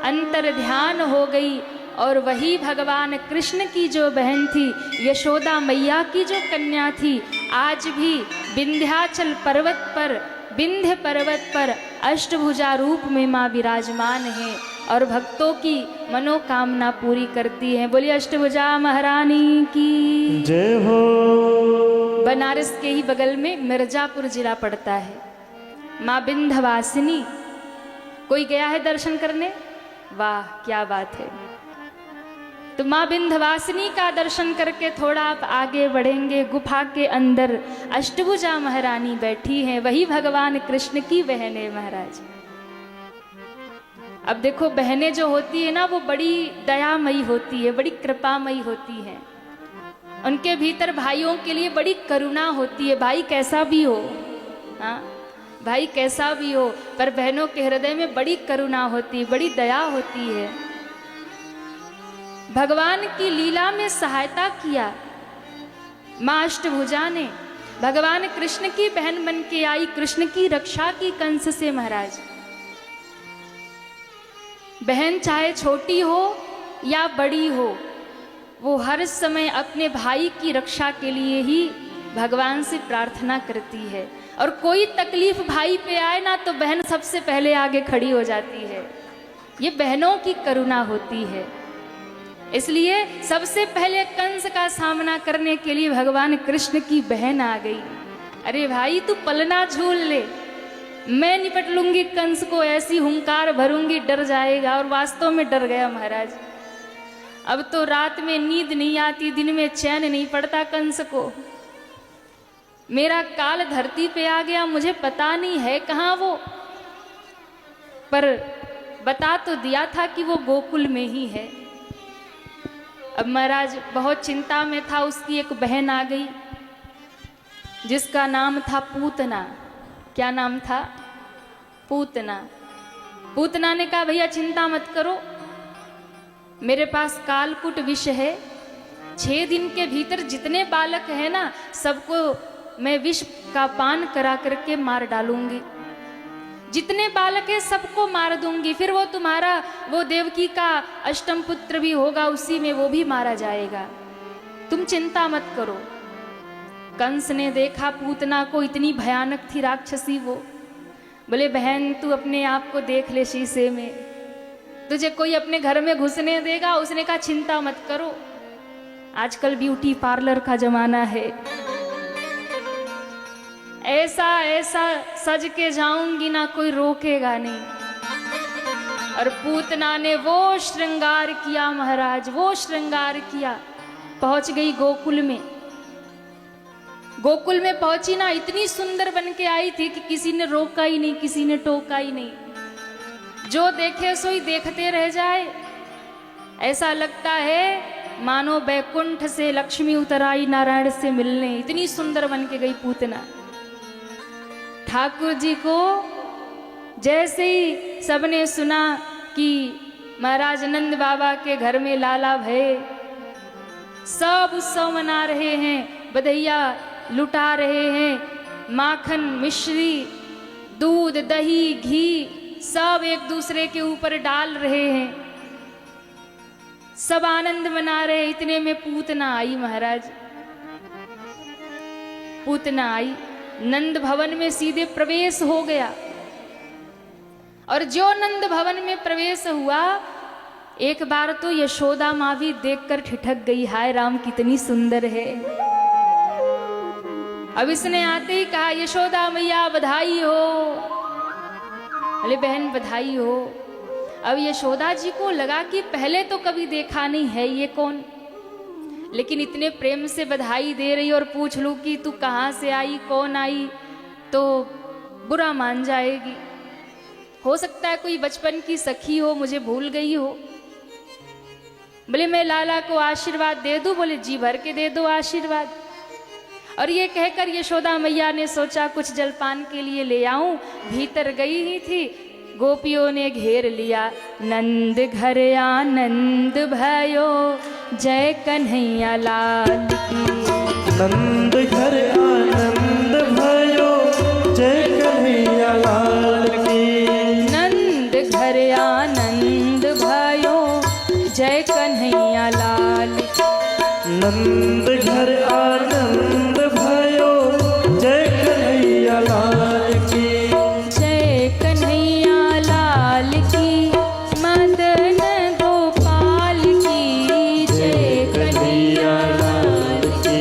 अंतर ध्यान हो गई, और वही भगवान कृष्ण की जो बहन थी, यशोदा मैया की जो कन्या थी, आज भी विंध्याचल पर्वत पर, विंध्य पर्वत पर अष्टभुजा रूप में माँ विराजमान है, और भक्तों की मनोकामना पूरी करती है। बोलिए अष्टभुजा महारानी की जय हो। बनारस के ही बगल में मिर्जापुर जिला पड़ता है। माँ विंध्यवासिनी, कोई गया है दर्शन करने? वाह क्या बात है। तो माँ विंध्यवासिनी का दर्शन करके थोड़ा आप आगे बढ़ेंगे, गुफा के अंदर अष्टभुजा महारानी बैठी हैं, वही भगवान कृष्ण की बहन है महाराज। अब देखो, बहनें जो होती है ना, वो बड़ी दयामयी होती है, बड़ी कृपामयी होती हैं। उनके भीतर भाइयों के लिए बड़ी करुणा होती है। भाई कैसा भी हो, हाँ, भाई कैसा भी हो, पर बहनों के हृदय में बड़ी करुणा होती है, बड़ी दया होती है। भगवान की लीला में सहायता किया मां अष्टभुजा ने। भगवान कृष्ण की बहन बन के आई, कृष्ण की रक्षा की कंस से महाराज। बहन चाहे छोटी हो या बड़ी हो, वो हर समय अपने भाई की रक्षा के लिए ही भगवान से प्रार्थना करती है। और कोई तकलीफ भाई पे आए ना, तो बहन सबसे पहले आगे खड़ी हो जाती है। ये बहनों की करुणा होती है। इसलिए सबसे पहले कंस का सामना करने के लिए भगवान कृष्ण की बहन आ गई। अरे भाई तू पलना झूल ले, मैं निपट लूंगी कंस को, ऐसी हुंकार भरूंगी डर जाएगा। और वास्तव में डर गया महाराज। अब तो रात में नींद नहीं आती, दिन में चैन नहीं पड़ता कंस को। मेरा काल धरती पे आ गया, मुझे पता नहीं है कहाँ वो, पर बता तो दिया था कि वो गोकुल में ही है। अब महाराज बहुत चिंता में था। उसकी एक बहन आ गई जिसका नाम था पूतना। क्या नाम था? पूतना। पूतना ने कहा भैया चिंता मत करो, मेरे पास कालकूट विष है। 6 दिन के भीतर जितने बालक हैं ना, सबको मैं विष का पान करा करके मार डालूंगी। जितने बालक है सबको मार दूंगी। फिर वो तुम्हारा वो देवकी का अष्टम पुत्र भी होगा, उसी में वो भी मारा जाएगा। तुम चिंता मत करो। कंस ने देखा पूतना को, इतनी भयानक थी राक्षसी वो। बोले बहन तू अपने आप को देख ले शीशे में, तुझे कोई अपने घर में घुसने देगा? उसने कहा चिंता मत करो, आजकल ब्यूटी पार्लर का जमाना है, ऐसा ऐसा सज के जाऊंगी ना कोई रोकेगा नहीं। और पूतना ने वो श्रृंगार किया महाराज, वो श्रृंगार किया। पहुंच गई गोकुल में। गोकुल में पहुंची ना, इतनी सुंदर बन के आई थी कि किसी ने रोका ही नहीं, किसी ने टोका ही नहीं। जो देखे सोई देखते रह जाए। ऐसा लगता है मानो बैकुंठ से लक्ष्मी उतर आई नारायण से मिलने, इतनी सुंदर बन के गई पूतना। ठाकुर जी को जैसे ही सबने सुना कि महाराज नंद बाबा के घर में लाला भये, सब उत्सव मना रहे हैं, बधैया लुटा रहे हैं, माखन मिश्री दूध दही घी सब एक दूसरे के ऊपर डाल रहे हैं, सब आनंद मना रहे। इतने में पूतना आई महाराज। पूतना आई, नंद भवन में सीधे प्रवेश हो गया। और जो नंद भवन में प्रवेश हुआ, एक बार तो यशोदा माँ भी देखकर ठिठक गई, हाय राम कितनी सुंदर है। अब इसने आते ही कहा यशोदा मैया बधाई हो। अरे बहन बधाई हो। अब यशोदा जी को लगा कि पहले तो कभी देखा नहीं है ये कौन, लेकिन इतने प्रेम से बधाई दे रही और पूछ लूं कि तू कहाँ से आई, कौन आई, तो बुरा मान जाएगी। हो सकता है कोई बचपन की सखी हो, मुझे भूल गई हो। बोले मैं लाला को आशीर्वाद दे दूं? बोले जी भर के दे दो आशीर्वाद। और ये कहकर यशोदा मैया ने सोचा कुछ जलपान के लिए ले आऊं। भीतर गई ही थी, गोपियों ने घेर लिया। नंद घर आनंद भयो, जय कन्हैया लाल की। नंद घर आनंद भयो, जय कन्हैया लाल की। नंद घर आनंद भयो, जय कन्हैया लाल की। नंद घर आनंद भयो, जय कन्हैया लाल की। जय कन्हैया लाल की, मदन गोपाल की। जय कन्हैया लाल की,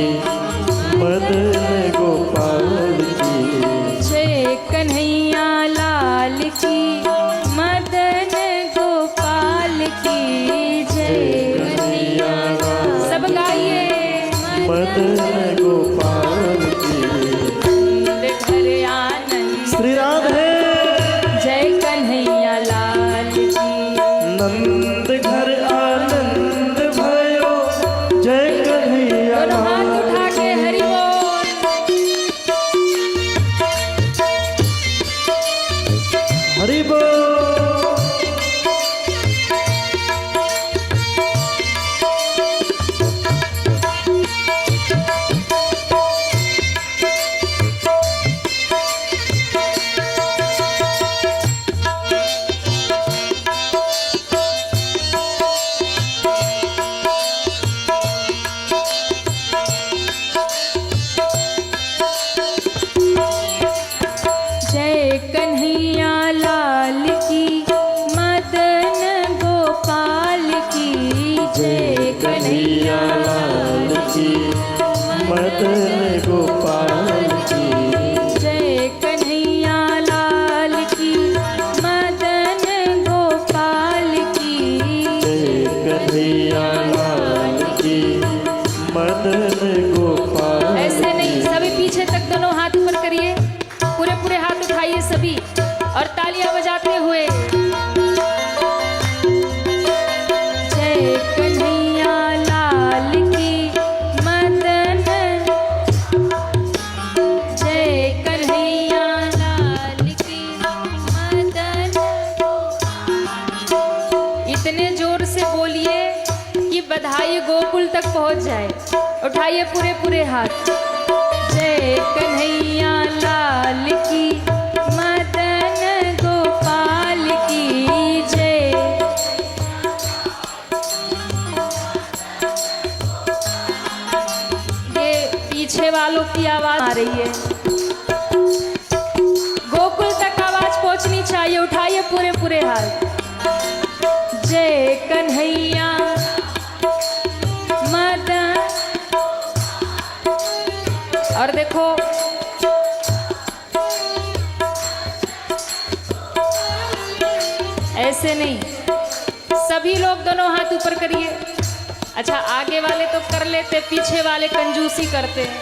मदन गोपाल की। जय कन्हैया लाल की, मदन गोपाल की। जय कन्हैया लाल। सब गाइए। और तालियां बजाते हुए जय कन्हैया लाल की मदन, जय कन्हैया लाल की मदन। इतने जोर से बोलिए कि बधाई गोकुल तक पहुंच जाए। उठाइए पूरे पूरे हाथ। जय कन्हैया लाल की मदन गोपाल की जय। ये पीछे वालों की आवाज आ रही है, गोकुल तक आवाज पहुंचनी चाहिए। उठाइए पूरे पूरे हाथ। जय कन्हैया मदन। और देखो ऐसे नहीं, सभी लोग दोनों हाथ ऊपर करिए। अच्छा, आगे वाले तो कर लेते, पीछे वाले कंजूसी करते हैं।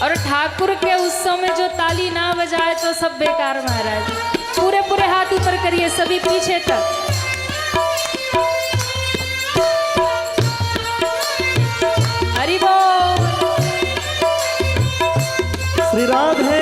और ठाकुर के उत्सव में जो ताली ना बजाए तो सब बेकार महाराज। पूरे पूरे हाथ ऊपर करिए सभी पीछे तक। हरि बोल। श्री राधे।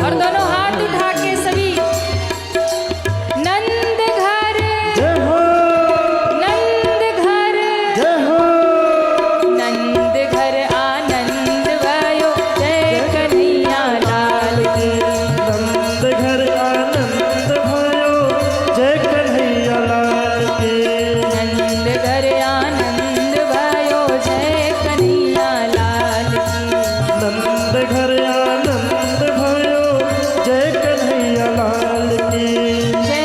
और दोनों हाथ उठा के सभी नंद घर, नंद घर, नंद घर आनंद भयो जय कन्हैया लाल की। नंद घर आनंद भयो जय कन्हैया लाल की। नंद घर आनंद भयो जय कन्हैया लाल की। नंद घर आनंद भयो जय कन्हैया लाल की। जय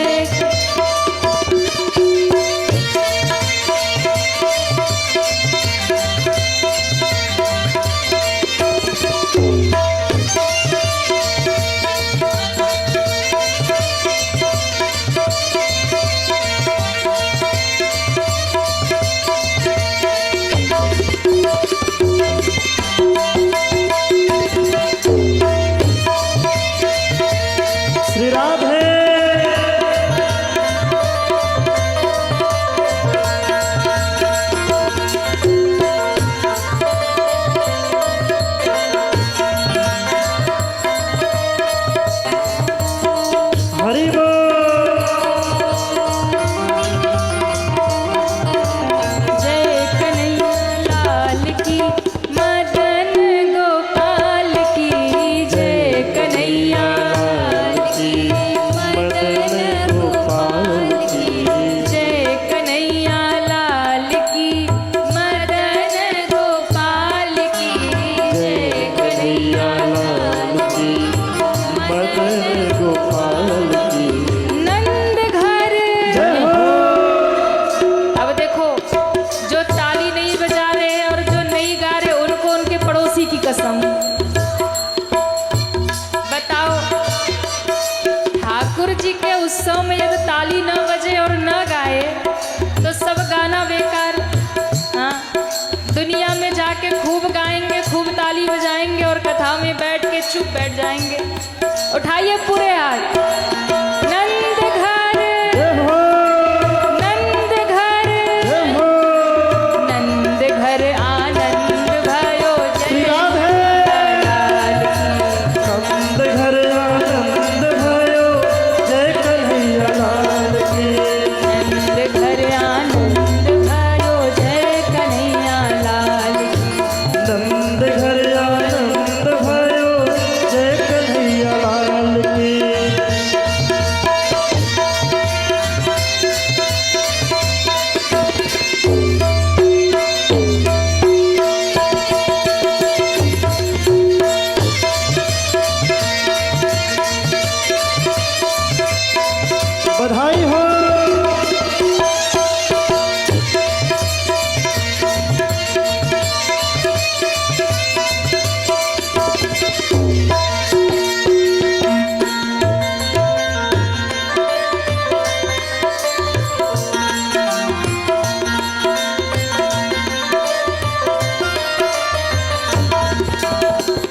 श्री राधे। हरि बोल। जय कन्हैया लाल की मदन गोपाल की। जय कन्हैया लाल की मदन गोपाल की। जय कन्हैया लाल की मदन गोपाल की। जय कन्हैया के खूब गाएंगे, खूब ताली बजाएंगे और कथा में बैठ के चुप बैठ जाएंगे। उठाइए पूरे हाथ। नंद घर, जय हो, नंद घर, जय हो, नंद घर आनंद भयो श्री जय राधे। लाल की। नंद घर आनंद भयो, जय कन्हैया लाल की। नंद घर आनंद भयो जय कन्हैया लाल की। नंद घर आनंद भयो, जय कन्हैया लाल की। बधाई हो।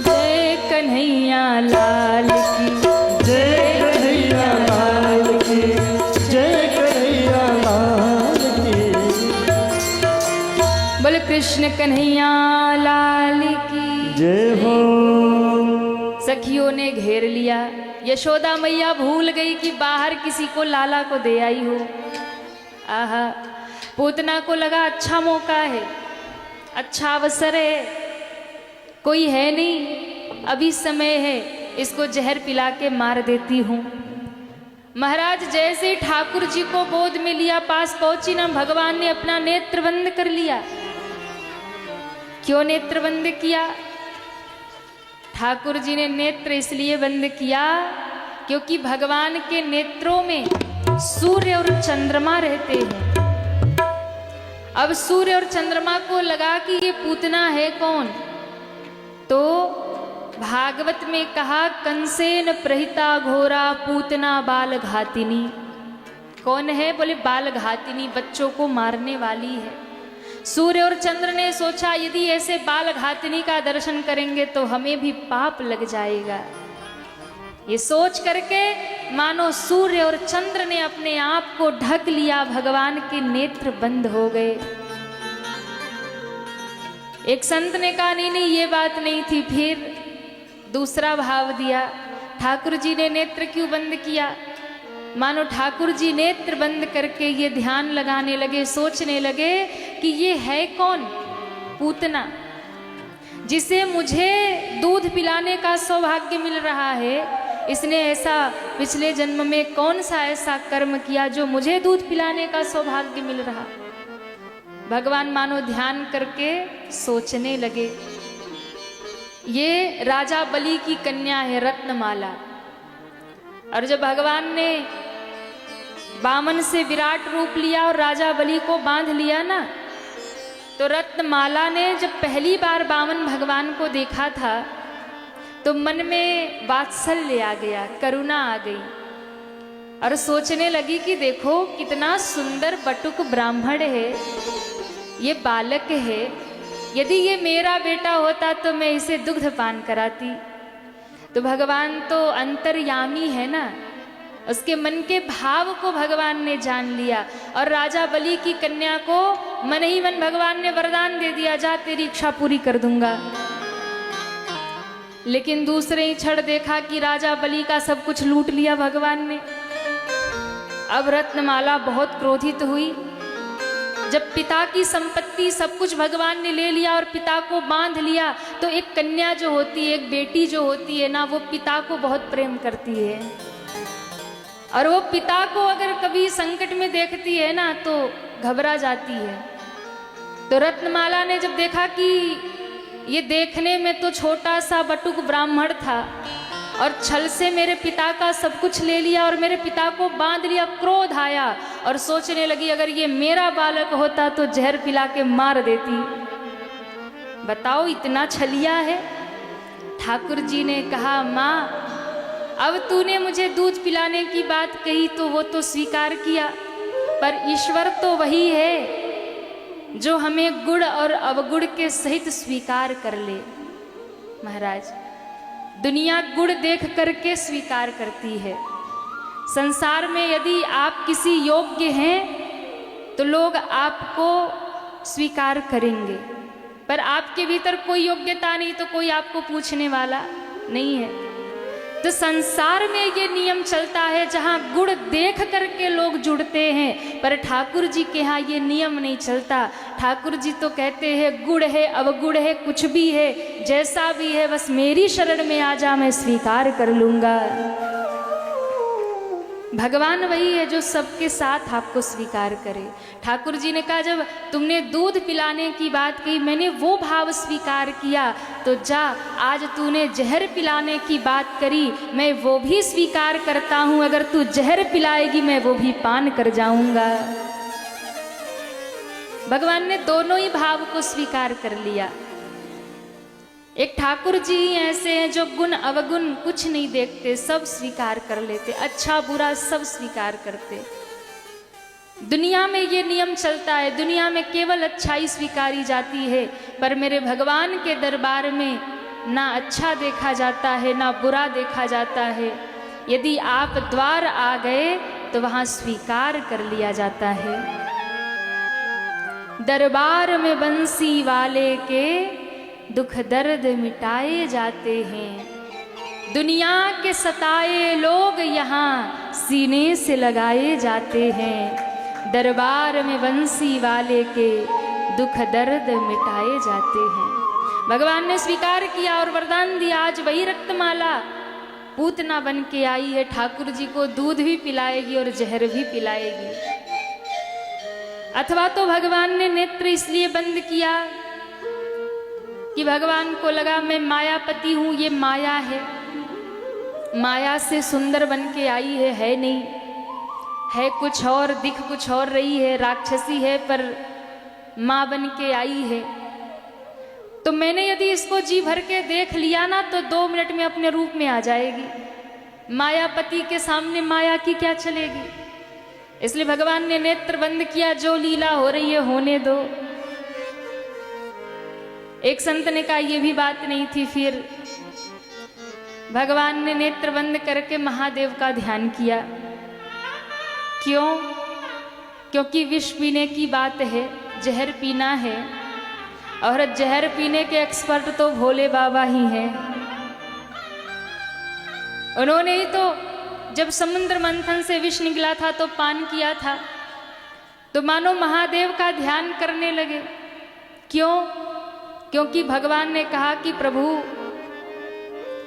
जय कन्हैया लाल की। जय कन्हैया लाल की, जय कन्हैया लाल की। बोले कृष्ण कन्हैया लाल की। जय हो। सखियों ने घेर लिया। यशोदा मैया भूल गई कि बाहर किसी को लाला को दे आई हो। आहा, पूतना को लगा अच्छा मौका है, अच्छा अवसर है, कोई है नहीं, अभी समय है, इसको जहर पिला के मार देती हूँ। महाराज जैसे ही ठाकुर जी को गोद में लिया, पास पहुंची ना, भगवान ने अपना नेत्र बंद कर लिया। क्यों नेत्र बंद किया? ठाकुर जी ने नेत्र इसलिए बंद किया क्योंकि भगवान के नेत्रों में सूर्य और चंद्रमा रहते हैं। अब सूर्य और चंद्रमा को लगा कि ये पूतना है कौन, तो भागवत में कहा कंसेन प्रहिता घोरा पूतना बाल घातिनी। कौन है? बोले बाल घातिनी, बच्चों को मारने वाली है। सूर्य और चंद्र ने सोचा यदि ऐसे बाल घातिनी का दर्शन करेंगे तो हमें भी पाप लग जाएगा। ये सोच करके मानो सूर्य और चंद्र ने अपने आप को ढक लिया, भगवान के नेत्र बंद हो गए। एक संत ने कहा नहीं नहीं ये बात नहीं थी, फिर दूसरा भाव दिया। ठाकुर जी ने नेत्र क्यों बंद किया? मानो ठाकुर जी नेत्र बंद करके ये ध्यान लगाने लगे, सोचने लगे कि ये है कौन? पूतना, जिसे मुझे दूध पिलाने का सौभाग्य मिल रहा है। इसने ऐसा पिछले जन्म में कौन सा ऐसा कर्म किया जो मुझे दूध पिलाने का सौभाग्य मिल रहा? भगवान मानो ध्यान करके सोचने लगे। ये राजा बलि की कन्या है रत्नमाला। और जब भगवान ने बामन से विराट रूप लिया और राजा बलि को बांध लिया ना, तो रत्नमाला ने जब पहली बार बामन भगवान को देखा था तो मन में वात्सल्य आ गया, करुणा आ गई और सोचने लगी कि देखो कितना सुंदर बटुक ब्राह्मण है, ये बालक है, यदि ये मेरा बेटा होता तो मैं इसे दुग्ध पान कराती। तो भगवान तो अंतर्यामी है ना, उसके मन के भाव को भगवान ने जान लिया और राजा बलि की कन्या को मन ही मन भगवान ने वरदान दे दिया, जा तेरी इच्छा पूरी कर दूंगा। लेकिन दूसरे ही क्षण देखा कि राजा बलि का सब कुछ लूट लिया भगवान ने। अब रत्नमाला बहुत क्रोधित हुई। जब पिता की संपत्ति सब कुछ भगवान ने ले लिया और पिता को बांध लिया, तो एक कन्या जो होती है, एक बेटी जो होती है ना, वो पिता को बहुत प्रेम करती है और वो पिता को अगर कभी संकट में देखती है ना तो घबरा जाती है। तो रत्नमाला ने जब देखा कि ये देखने में तो छोटा सा बटुक ब्राह्मण था और छल से मेरे पिता का सब कुछ ले लिया और मेरे पिता को बांध लिया, क्रोध आया और सोचने लगी अगर ये मेरा बालक होता तो जहर पिला के मार देती। बताओ इतना छलिया है। ठाकुर जी ने कहा माँ, अब तूने मुझे दूध पिलाने की बात कही तो वो तो स्वीकार किया, पर ईश्वर तो वही है जो हमें गुण और अवगुण के सहित स्वीकार कर ले। महाराज, दुनिया गुण देख करके स्वीकार करती है। संसार में यदि आप किसी योग्य हैं तो लोग आपको स्वीकार करेंगे, पर आपके भीतर कोई योग्यता नहीं तो कोई आपको पूछने वाला नहीं है। तो संसार में ये नियम चलता है जहाँ गुण देख करके लोग जुड़ते हैं, पर ठाकुर जी के यहाँ ये नियम नहीं चलता। ठाकुर जी तो कहते हैं गुण है अवगुण है कुछ भी है, जैसा भी है बस मेरी शरण में आ जा, मैं स्वीकार कर लूँगा। भगवान वही है जो सबके साथ आपको स्वीकार करे। ठाकुर जी ने कहा जब तुमने दूध पिलाने की बात कही मैंने वो भाव स्वीकार किया, तो जा आज तूने जहर पिलाने की बात करी मैं वो भी स्वीकार करता हूँ, अगर तू जहर पिलाएगी मैं वो भी पान कर जाऊंगा। भगवान ने दोनों ही भाव को स्वीकार कर लिया। एक ठाकुर जी ऐसे हैं जो गुण अवगुण कुछ नहीं देखते, सब स्वीकार कर लेते, अच्छा बुरा सब स्वीकार करते। दुनिया में ये नियम चलता है, दुनिया में केवल अच्छाई स्वीकारी जाती है, पर मेरे भगवान के दरबार में ना अच्छा देखा जाता है ना बुरा देखा जाता है। यदि आप द्वार आ गए तो वहाँ स्वीकार कर लिया जाता है। दरबार में बंसी वाले के दुख दर्द मिटाए जाते हैं, दुनिया के सताए लोग यहाँ सीने से लगाए जाते हैं। दरबार में बंसी वाले के दुख दर्द मिटाए जाते हैं। भगवान ने स्वीकार किया और वरदान दिया, आज वही रक्तमाला पूतना बन के आई है, ठाकुर जी को दूध भी पिलाएगी और जहर भी पिलाएगी। अथवा तो भगवान ने नेत्र इसलिए बंद किया कि भगवान को लगा मैं मायापति हूं, ये माया है, माया से सुंदर बन के आई है नहीं, है कुछ और, दिख कुछ और रही है, राक्षसी है पर माँ बन के आई है। तो मैंने यदि इसको जी भर के देख लिया ना तो 2 मिनट में अपने रूप में आ जाएगी। मायापति के सामने माया की क्या चलेगी। इसलिए भगवान ने नेत्र बंद किया, जो लीला हो रही है होने दो। एक संत ने कहा ये भी बात नहीं थी, फिर भगवान ने नेत्र बंद करके महादेव का ध्यान किया। क्यों? क्योंकि विष पीने की बात है, जहर पीना है, और जहर पीने के एक्सपर्ट तो भोले बाबा ही हैं। उन्होंने ही तो जब समुद्र मंथन से विष निकला था तो पान किया था, तो मानो महादेव का ध्यान करने लगे। क्यों? क्योंकि भगवान ने कहा कि प्रभु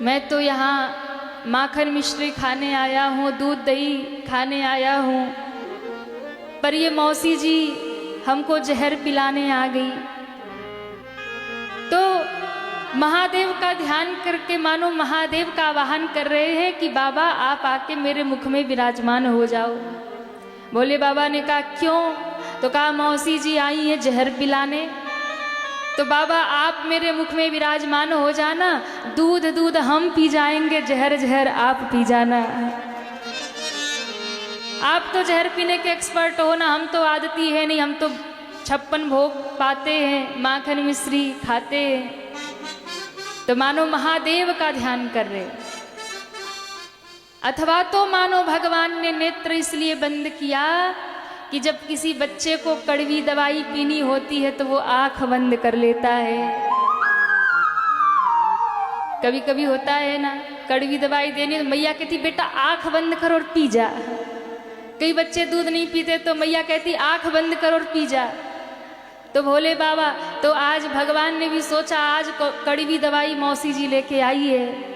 मैं तो यहाँ माखन मिश्री खाने आया हूँ, दूध दही खाने आया हूँ, पर ये मौसी जी हमको जहर पिलाने आ गई। तो महादेव का ध्यान करके मानो महादेव का आवाहन कर रहे हैं कि बाबा आप आके मेरे मुख में विराजमान हो जाओ। भोले बाबा ने कहा क्यों? तो कहा मौसी जी आई है जहर पिलाने, तो बाबा आप मेरे मुख में विराजमान हो जाना, दूध दूध हम पी जाएंगे, जहर जहर आप पी जाना। आप तो जहर पीने के एक्सपर्ट हो ना, हम तो आदती है नहीं, हम तो 56 भोग पाते हैं, माखन मिश्री खाते हैं। तो मानो महादेव का ध्यान कर रहे। अथवा तो मानो भगवान ने नेत्र इसलिए बंद किया कि जब किसी बच्चे को कड़वी दवाई पीनी होती है तो वो आंख बंद कर लेता है। कभी कभी होता है ना, कड़वी दवाई देनी तो मैया कहती बेटा आंख बंद कर और पी जा। कई बच्चे दूध नहीं पीते तो मैया कहती आंख बंद कर और पी जा। तो भोले बाबा तो आज भगवान ने भी सोचा आज कड़वी दवाई मौसी जी लेके आई है,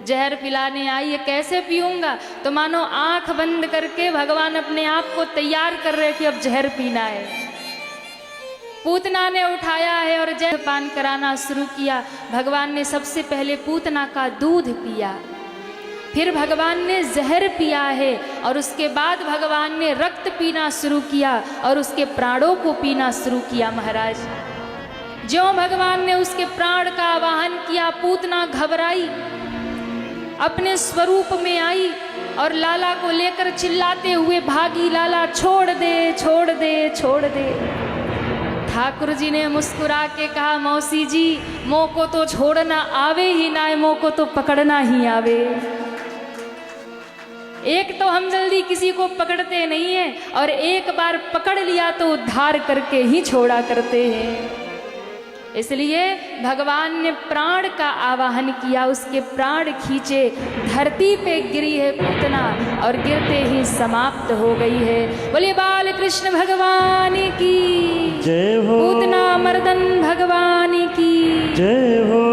जहर पिलाने आई है, कैसे पीऊंगा। तो मानो आंख बंद करके भगवान अपने आप को तैयार कर रहे कि अब जहर पीना है। पूतना ने उठाया है और जहर पान कराना शुरू किया। भगवान ने सबसे पहले पूतना का दूध पिया, फिर भगवान ने जहर पिया है, और उसके बाद भगवान ने रक्त पीना शुरू किया और उसके प्राणों को पीना शुरू किया। महाराज ज्यों भगवान ने उसके प्राण का आवाहन किया, पूतना घबराई, अपने स्वरूप में आई और लाला को लेकर चिल्लाते हुए भागी, लाला छोड़ दे छोड़ दे छोड़ दे। ठाकुर जी ने मुस्कुरा के कहा, मौसी जी मों को तो छोड़ना आवे ही ना, मों को तो पकड़ना ही आवे। एक तो हम जल्दी किसी को पकड़ते नहीं हैं, और एक बार पकड़ लिया तो उद्धार करके ही छोड़ा करते हैं। इसलिए भगवान ने प्राण का आवाहन किया, उसके प्राण खींचे, धरती पे गिरी है पूतना और गिरते ही समाप्त हो गई है। बोले बाल कृष्ण भगवान की जय हो, पूतना मर्दन भगवान की जय हो।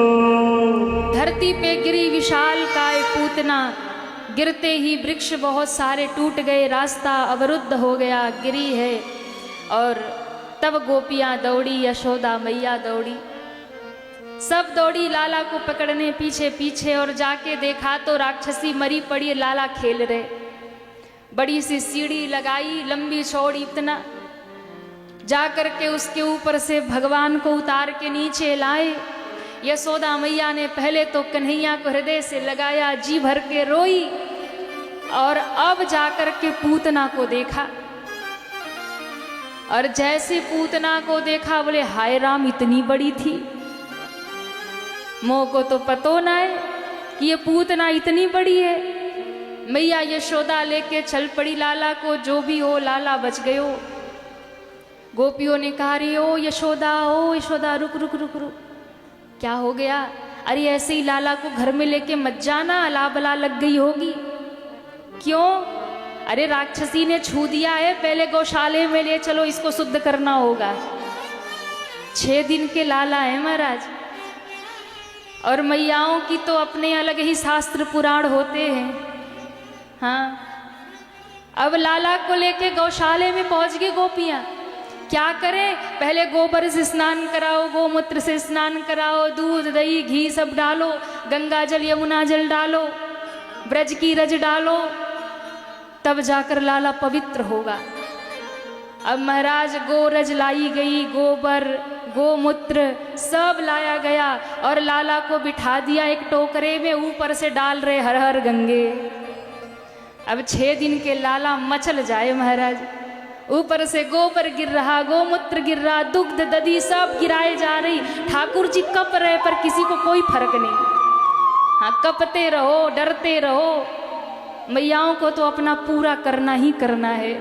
धरती पे गिरी विशाल काय पूतना, गिरते ही वृक्ष बहुत सारे टूट गए, रास्ता अवरुद्ध हो गया, गिरी है। और तब गोपियां दौड़ी, यशोदा मैया दौड़ी, सब दौड़ी लाला को पकड़ने पीछे पीछे, और जाके देखा तो राक्षसी मरी पड़ी, लाला खेल रहे। बड़ी सी सीढ़ी लगाई, लंबी चौड़ी इतना, जा करके उसके ऊपर से भगवान को उतार के नीचे लाए। यशोदा मैया ने पहले तो कन्हैया को हृदय से लगाया, जी भर के रोई, और अब जाकर के पूतना को देखा। और जैसे पूतना को देखा, बोले हाय राम, इतनी बड़ी थी, मों को तो पतो ना है कि ये पूतना इतनी बड़ी है। मैया यशोदा लेके चल पड़ी लाला को, जो भी हो लाला बच गयो। गोपियों ने कहा, रे ओ यशोदा रुक रुक रुक रुक, क्या हो गया? अरे ऐसे ही लाला को घर में लेके मत जाना, अला बला लग गई होगी। क्यों? अरे राक्षसी ने छू दिया है, पहले गौशाले में ले चलो, इसको शुद्ध करना होगा। 6 दिन के लाला है महाराज, और मैयाओं की तो अपने अलग ही शास्त्र पुराण होते हैं। हाँ, अब लाला को लेके गौशाले में पहुंच गई गोपियां। क्या करें? पहले गोबर से स्नान कराओ, गोमूत्र से स्नान कराओ, दूध दही घी सब डालो, गंगा जल यमुना जल डालो, ब्रज की रज डालो, तब जाकर लाला पवित्र होगा। अब महाराज गोरज लाई गई, गोबर गोमूत्र सब लाया गया, और लाला को बिठा दिया एक टोकरे में, ऊपर से डाल रहे हर हर गंगे। अब 6 दिन के लाला मचल जाए महाराज, ऊपर से गोबर गिर रहा, गोमूत्र गिर रहा, दुग्ध दधी सब गिराए जा रही। ठाकुर जी कप रहे, पर किसी को कोई फर्क नहीं। हाँ, कपते रहो, डरते रहो, मैयाओं को तो अपना पूरा करना ही करना है।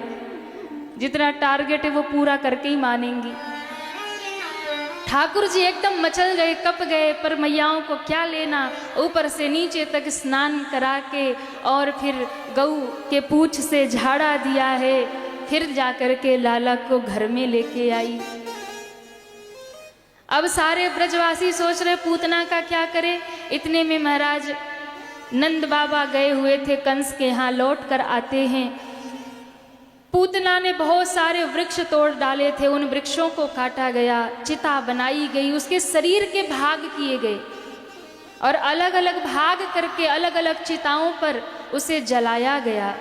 जितना टारगेट है वो पूरा करके ही मानेंगी। ठाकुर जी एकदम मचल गए, कप गए, पर मैयाओं को क्या लेना। ऊपर से नीचे तक स्नान करा के, और फिर गऊ के पूंछ से झाड़ा दिया है, फिर जाकर के लाला को घर में लेके आई। अब सारे ब्रजवासी सोच रहे पूतना का क्या करे। इतने में महाराज नंद बाबा गए हुए थे कंस के यहाँ, लौट कर आते हैं। पूतना ने बहुत सारे वृक्ष तोड़ डाले थे, उन वृक्षों को काटा गया, चिता बनाई गई, उसके शरीर के भाग किए गए, और अलग अलग भाग करके अलग अलग चिताओं पर उसे जलाया गया।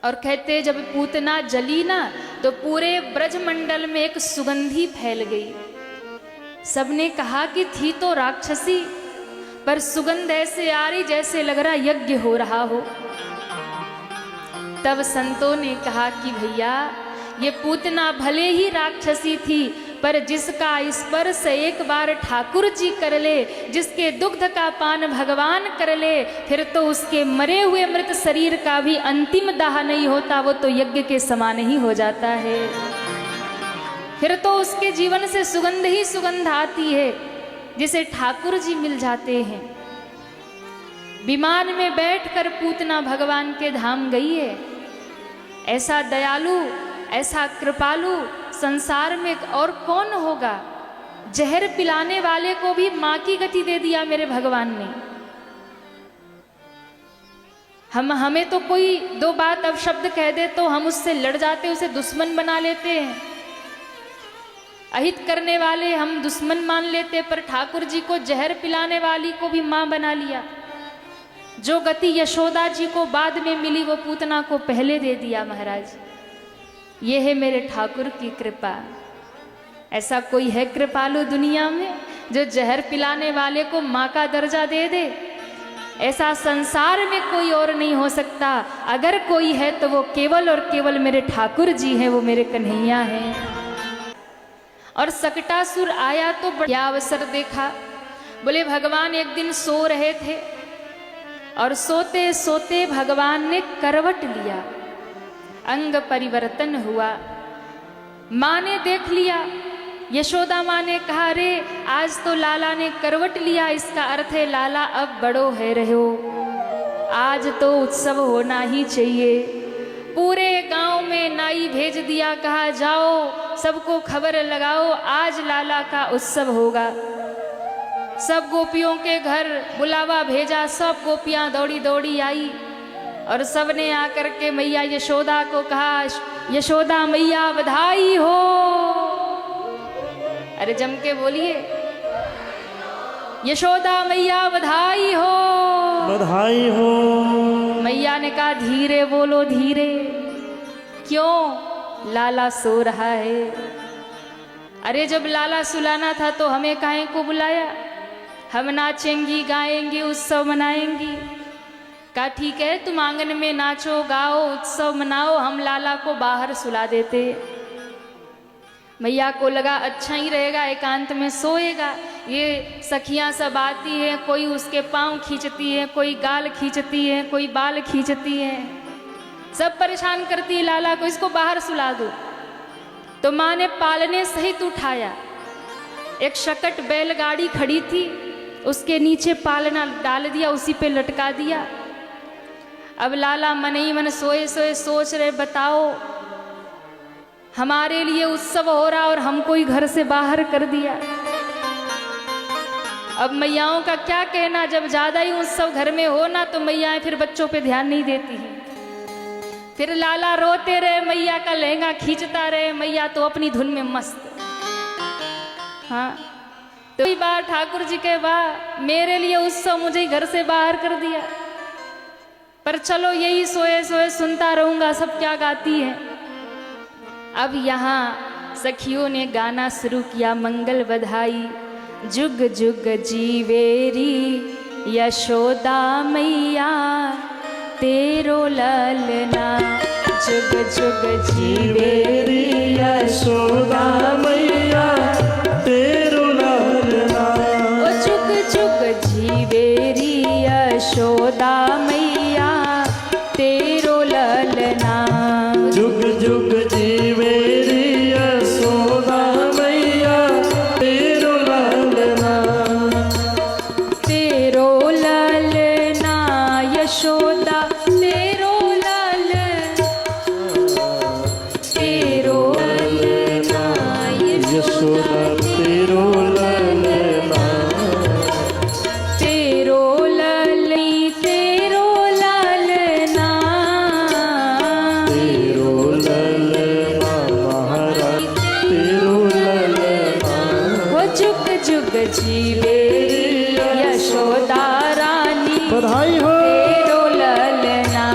और कहते जब पूतना जली ना, तो पूरे ब्रजमंडल में एक सुगंधी फैल गई। सबने कहा कि थी तो राक्षसी, पर सुगंध ऐसे आ रही जैसे लग रहा यज्ञ हो रहा हो। तब संतों ने कहा कि भैया, ये पूतना भले ही राक्षसी थी, पर जिसका स्पर्श एक बार ठाकुर जी कर ले, जिसके दुग्ध का पान भगवान कर ले, फिर तो उसके मरे हुए मृत शरीर का भी अंतिम दाह नहीं होता, वो तो यज्ञ के समान ही हो जाता है। फिर तो उसके जीवन से सुगंध ही सुगंध आती है, जिसे ठाकुर जी मिल जाते हैं। विमान में बैठकर पूतना भगवान के धाम गई है। ऐसा दयालु, ऐसा कृपालु संसार में और कौन होगा। जहर पिलाने वाले को भी मां की गति दे दिया मेरे भगवान ने। हमें तो कोई 2 बात अब शब्द कह दे तो हम उससे लड़ जाते, उसे दुश्मन बना लेते हैं। अहित करने वाले हम दुश्मन मान लेते, पर ठाकुर जी को जहर पिलाने वाली को भी मां बना लिया। जो गति यशोदा जी को बाद में मिली, वो पूतना को पहले दे दिया महाराज। ये है मेरे ठाकुर की कृपा। ऐसा कोई है कृपालु दुनिया में जो जहर पिलाने वाले को माँ का दर्जा दे दे? ऐसा संसार में कोई और नहीं हो सकता। अगर कोई है तो वो केवल और केवल मेरे ठाकुर जी हैं, वो मेरे कन्हैया हैं। और सकटासुर आया तो बड़ा अवसर देखा। बोले भगवान एक दिन सो रहे थे और सोते सोते भगवान ने करवट लिया, अंग परिवर्तन हुआ। माँ ने देख लिया, यशोदा माँ ने कहा अरे आज तो लाला ने करवट लिया, इसका अर्थ है लाला अब बड़ो है रहे हो, आज तो उत्सव होना ही चाहिए। पूरे गांव में नाई भेज दिया, कहा जाओ सबको खबर लगाओ आज लाला का उत्सव होगा। सब गोपियों के घर बुलावा भेजा, सब गोपियां दौड़ी दौड़ी आई और सब ने आकर के मैया यशोदा को कहा यशोदा मैया बधाई हो। अरे जम के बोलिए, यशोदा मैया बधाई हो, बधाई हो। मैया ने कहा धीरे बोलो धीरे, क्यों लाला सो रहा है। अरे जब लाला सुलाना था तो हमें काहे को बुलाया, हम नाचेंगी गाएंगी उत्सव मनाएंगी। कहा ठीक है तुम आंगन में नाचो गाओ उत्सव मनाओ, हम लाला को बाहर सुला देते। मैया को लगा अच्छा ही रहेगा, एकांत में सोएगा। ये सखियां सब आती हैं, कोई उसके पाँव खींचती है, कोई गाल खींचती है, कोई बाल खींचती है, सब परेशान करती है लाला को, इसको बाहर सुला दो। तो माँ ने पालने सहित उठाया। एक शकट बैलगाड़ी खड़ी थी, उसके नीचे पालना डाल दिया, उसी पे लटका दिया। अब लाला मन ही मन सोए सोए सोच रहे बताओ हमारे लिए उत्सव हो रहा और हमको ही घर से बाहर कर दिया। अब मैयाओं का क्या कहना, जब ज्यादा ही उत्सव घर में हो ना तो मैयाएं फिर बच्चों पे ध्यान नहीं देती हैं। फिर लाला रोते रहे, मैया का लहंगा खींचता रहे, मैया तो अपनी धुन में मस्त। हाँ तो कई बार ठाकुर जी के वाह मेरे लिए उत्सव मुझे ही घर से बाहर कर दिया, पर चलो यही सोए सोए सुनता रहूंगा सब क्या गाती है। अब यहाँ सखियों ने गाना शुरू किया, मंगल बधाई जुग जुग जीवेरी यशोदा मैया तेरो ललना, जुग जुग जीवेरी यशोदा मैया तेरो ललना, ओ जुग जुग जीवेरी यशोदा मैया तेरो ललना, जुग जुग जीवेरी यशोदा मैया तेरो ललना, तेरो ललना यशोदा तेरो ललना, तेरो ललना यशोदा तेरो ललना, तेरो ललनी तेरो ललना, तेरो ललना महाराज तेरो ललना, वो जुग जुग जीवे यशोदा रानी बधाई हो। तेरो ललना,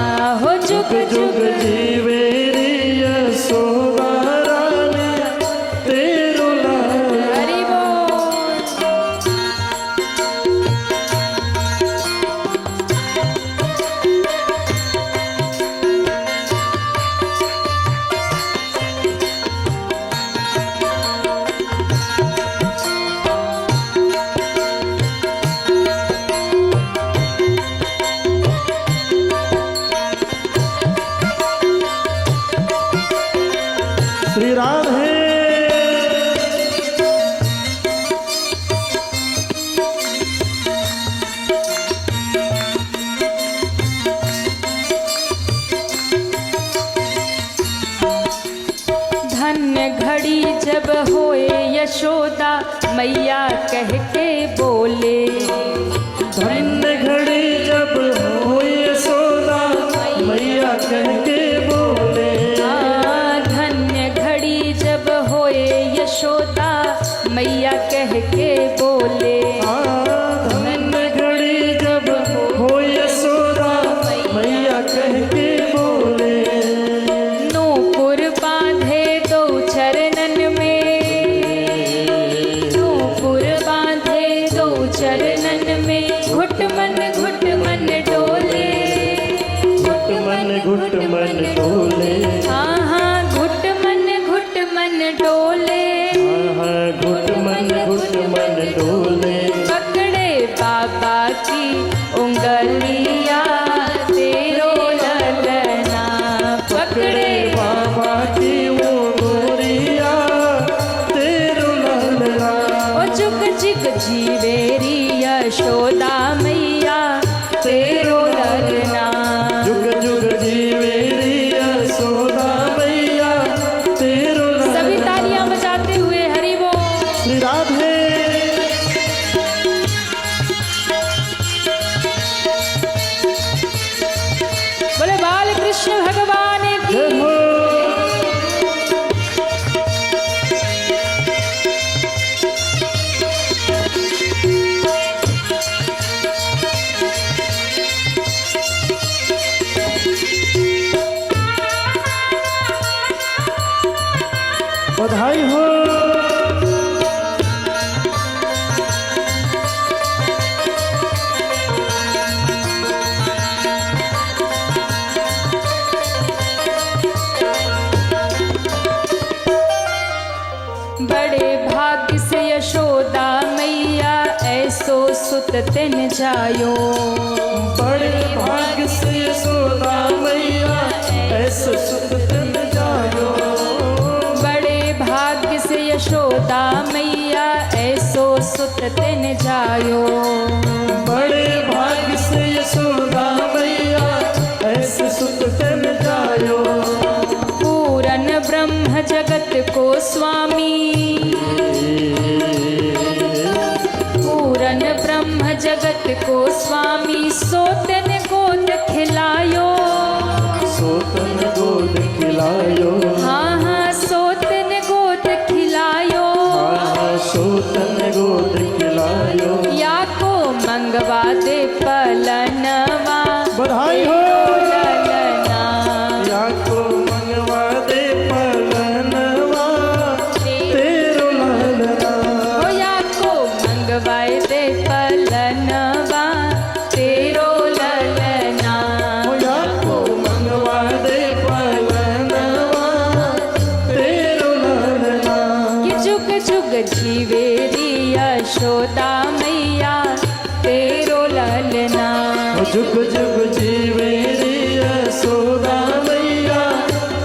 हो जुग जुग जुग जीवेरी यशोदा रानी तेरो ललना, हरि बोल। श्री राम है। धन्य घड़ी जब होए यशोदा मैया कह के बोले, धन्य घड़ी जब हो यशोदा मैया कह के बोले, धन्य घड़ी जब होए यशोदा मैया कह के बोले, धन्य घड़ी जब हो यशोदा मैया कह के बोले, नूपुर बांधे दो चरणन में, नूपुर बांधे दो चरणन में, घुट मन डोले, घुट मन डोले, हाँ हाँ घुट मन डोले, हाँ जीवेरी यशोदा मैया तेरो ललना। जुग जुग जीवे रे यशोदा मैया तेरो ललना। सभी तालियां बजाते हुए हरि बोल। श्री राधे। बोले बाल कृष्ण भगवान की। जय हो। बधाई हो। बड़े भाग्य से यशोदा मैया ऐसो सुत तिन जायो। बड़े भाग्य से यशोदा मैया ऐसे सुत तिन जायो। बड़े भाग्य से यशोदा मैया ऐसो सुत तिन जायो। बड़े भाग्य से यशोदा मैया ऐसे सुत तिन जायो। पूरन ब्रह्म जगत को स्वामी। पूरन ब्रह्म जगत को स्वामी सोतन गोद खिलायो। सोतन गोद खिलायो। हाँ हाँ सोतन गोद खिलायो। हाँ सोतन गोद खिलायो। या को मंगवा दे पलनवा बधाई हो। ललना। या को मंगवा दे पलनवा तेरो ललना। हो या को मंगवाए दे पलनवा तेरो ललना। हो या को मंगवा दे पलनवा तेरो ललना। कि जुग जुग जीवेरी यशोदा मैया तेरो ललना। हो जुग जुग जीवे रे यशोदा मैया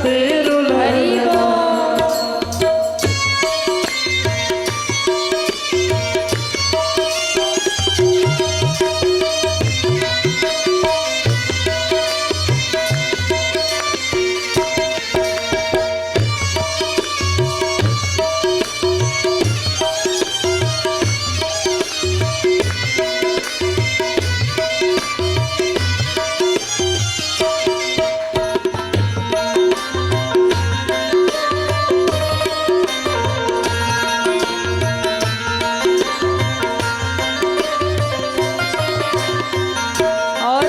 तेरो हरि ललना। बोल। और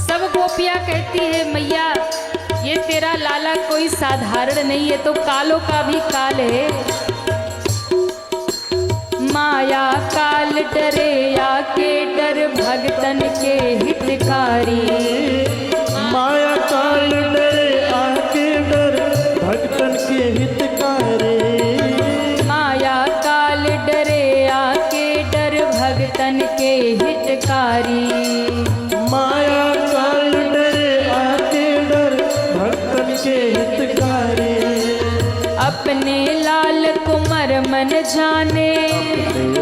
सब गोपियां कहती है मैया ये तेरा लाला कोई साधारण नहीं है, तो कालों का भी काल है। माया काल डरे आके डर भगतन के हितकारी। माया काल डरे आके डर भक्तन के हितकारी। माया काल डरे आके डर भगतन के हितकारी। माया काल डरे आके डर भक्तन के हितकारी। अपने लाल कुंवर मन जाने।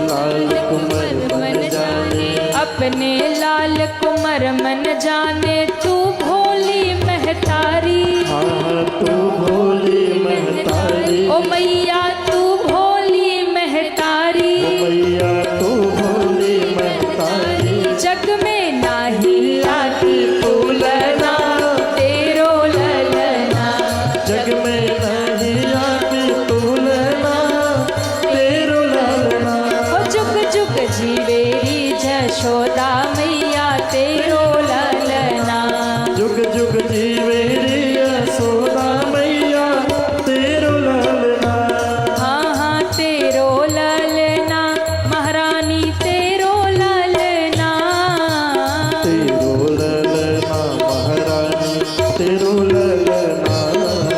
लाल कुंवर मन जाने। अपने लाल कुंवर मन जाने तू भोली महतारी। हाँ तू भोली महतारी। ओ मैया तू भोली महतारी। मैया तू भोली महतारी। जग में नाही आती तुलना तेरो ललना। जग में नहीं आती तुलना तेरो ललना। ओ जुग जुग जीवेरी यशोदा मैया तेरो ललना। जुग जुग जीवे रे यशोदा मैया तेरो ललना। हाँ हाँ तेरो ललना महारानी तेरो ललना। तेरो ललना महारानी तेरो ललना।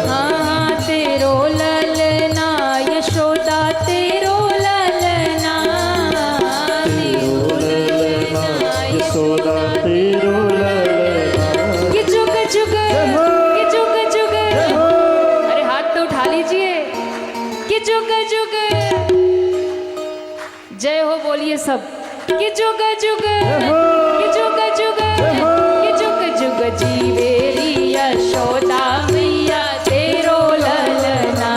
हाँ हाँ तेरो ललना यशोदा तेरो ललना। बोलिए सब कि जुग जुग कि जुग जुग कि जुग जुग जीवेरी यशोदा मैया तेरो ललना।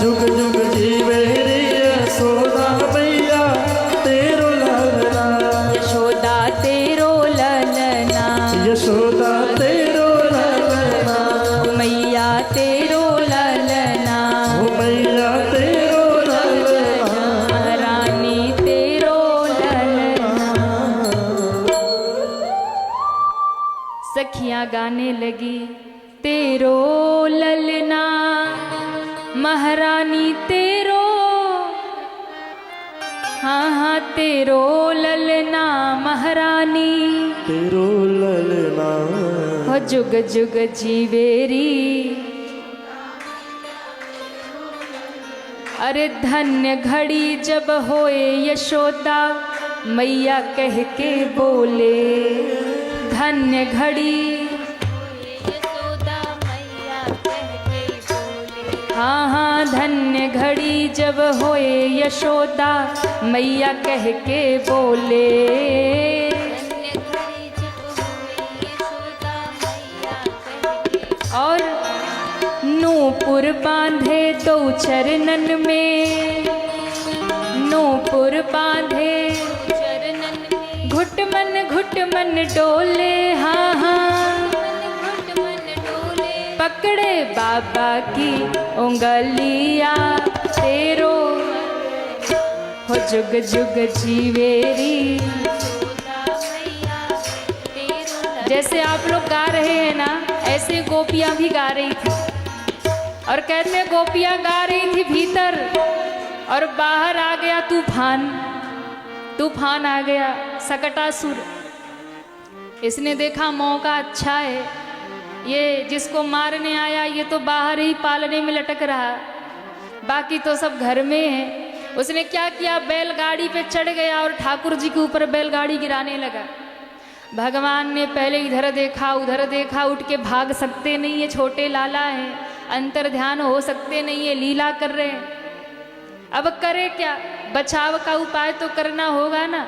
जुग जुग जीवे रे यशोदा मैया तेरो ललना। यशोदा तेरो ललना। यशोदा तेरो ललना। मैया तेरो ललना। मैया तेरो ललना। रानी तेरो ललना। सखियां गाने लगी तेरो ललना महारानी तेरो, हाँ हाँ तेरो ललना महारानी। तेरो ललना। हो जुग जुग जीवेरी। अरे धन्य घड़ी जब होए यशोदा मैया कह के बोले। धन्य घड़ी यशोदा मैया कह के बोले। हाँ हाँ धन्य घड़ी जब होए यशोदा मैया कह के बोले। धन्य घड़ी जब होए यशोदा मैया कह के। और नूपुर बांधे दो चरणन में। नूपुर बांधे चरणन में। घुटमन डोले। हाँ हाँ घुटमन डोले। पकड़े बाबा की उंगलिया तेरो। हो जुग जुग जीवेरी। जैसे आप लोग गा रहे हैं ना, ऐसे गोपियां भी गा रही थी। और कहते गोपियां गा रही थी भीतर और बाहर आ गया तूफान। तूफान आ गया सकटासुर। इसने देखा मौका अच्छा है, ये जिसको मारने आया ये तो बाहर ही पालने में लटक रहा, बाकी तो सब घर में है। उसने क्या किया, बैलगाड़ी पे चढ़ गया और ठाकुर जी के ऊपर बैलगाड़ी गिराने लगा। भगवान ने पहले इधर देखा उधर देखा, उठ के भाग सकते नहीं है, छोटे लाला हैं, अंतर ध्यान हो सकते नहीं है, लीला कर रहे हैं। अब करे क्या, बचाव का उपाय तो करना होगा ना।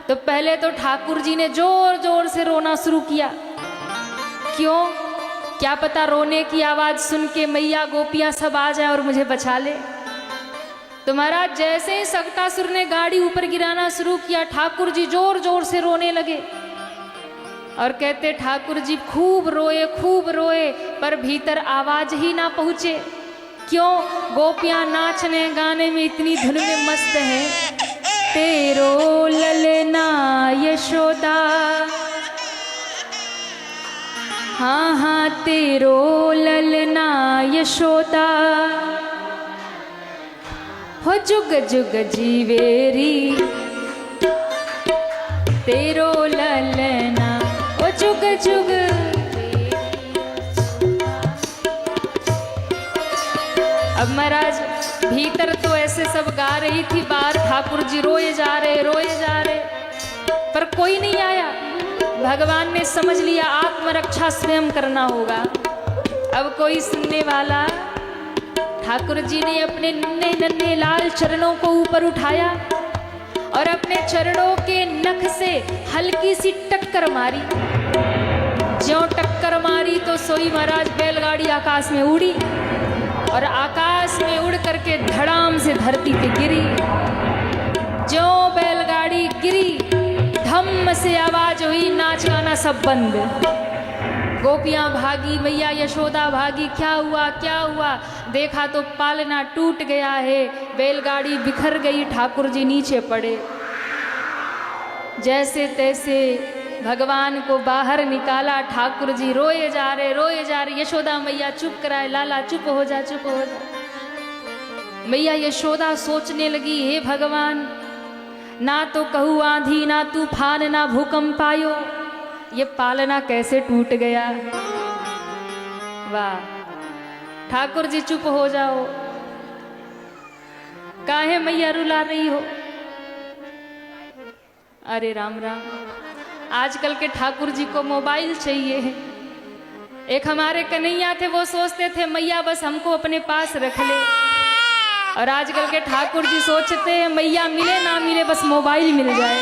तो पहले तो ठाकुर जी ने जोर जोर से रोना शुरू किया। क्यों, क्या पता रोने की आवाज सुन के मैया गोपियां सब आ जाए और मुझे बचा ले। तो महाराज जैसे ही सकटासुर ने गाड़ी ऊपर गिराना शुरू किया, ठाकुर जी जोर जोर से रोने लगे। और कहते ठाकुर जी खूब रोए पर भीतर आवाज ही ना पहुंचे। क्यों, गोपियां नाचने गाने में इतनी धुन में मस्त है। तेरो ललना यशोदा, हाँ हाँ तेरो ललना यशोदा। हो जुग जुग जीवेरी तेरो ललना। ओ जुग जुग। अब महाराज भीतर तो ऐसे सब गा रही थी, बाहर ठाकुर जी रोए जा रहे, पर कोई नहीं आया। भगवान ने समझ लिया आत्मरक्षा स्वयं करना होगा। अब कोई सुनने वाला। ठाकुर जी ने अपने नन्हे नन्हे लाल चरणों को ऊपर उठाया और अपने चरणों के नख से हल्की सी टक्कर मारी। ज्यों टक्कर मारी तो सोई महाराज बैलगाड़ी आकाश में उड़ी और आकाश में उड़ करके धड़ाम से धरती पे गिरी। ज्यों बैलगाड़ी गिरी, धम्म से आवाज हुई, नाच गाना सब बंद। गोपियां भागी, मैया यशोदा भागी। क्या हुआ? देखा तो पालना टूट गया है, बैलगाड़ी बिखर गई, ठाकुर जी नीचे पड़े। जैसे तैसे भगवान को बाहर निकाला। ठाकुर जी रोए जा रहे। यशोदा मैया चुप कराए, लाला चुप हो जा। मैया यशोदा सोचने लगी, हे भगवान, ना तो कहूँ आंधी, ना तूफान, ना भूकंप आयो, ये पालना कैसे टूट गया। वाह, ठाकुर जी चुप हो जाओ, काहे मैया रुला रही हो। अरे राम राम, आजकल के ठाकुर जी को मोबाइल चाहिए है। एक हमारे कन्हैया थे, वो सोचते थे मैया बस हमको अपने पास रख ले। और आजकल के ठाकुर जी सोचते हैं मैया मिले ना मिले बस मोबाइल मिल जाए,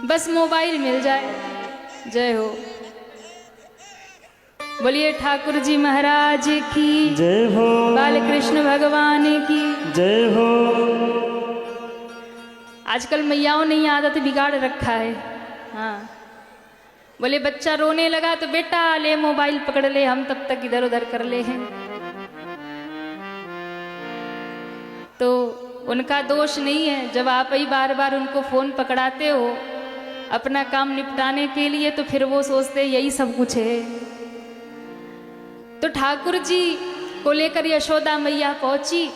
बस मोबाइल मिल जाए। जय हो। बोलिए ठाकुर जी महाराज की जय हो, बालकृष्ण भगवान की जय हो। आजकल मैयाओं ने ये आदत बिगाड़ रखा है। हाँ, बोले बच्चा रोने लगा तो बेटा ले मोबाइल पकड़ ले, हम तब तक इधर उधर कर ले हैं। तो उनका दोष नहीं है, जब आप ही बार बार उनको फोन पकड़ाते हो अपना काम निपटाने के लिए, तो फिर वो सोचते यही सब कुछ है। तो ठाकुर जी को लेकर यशोदा मैया पहुंची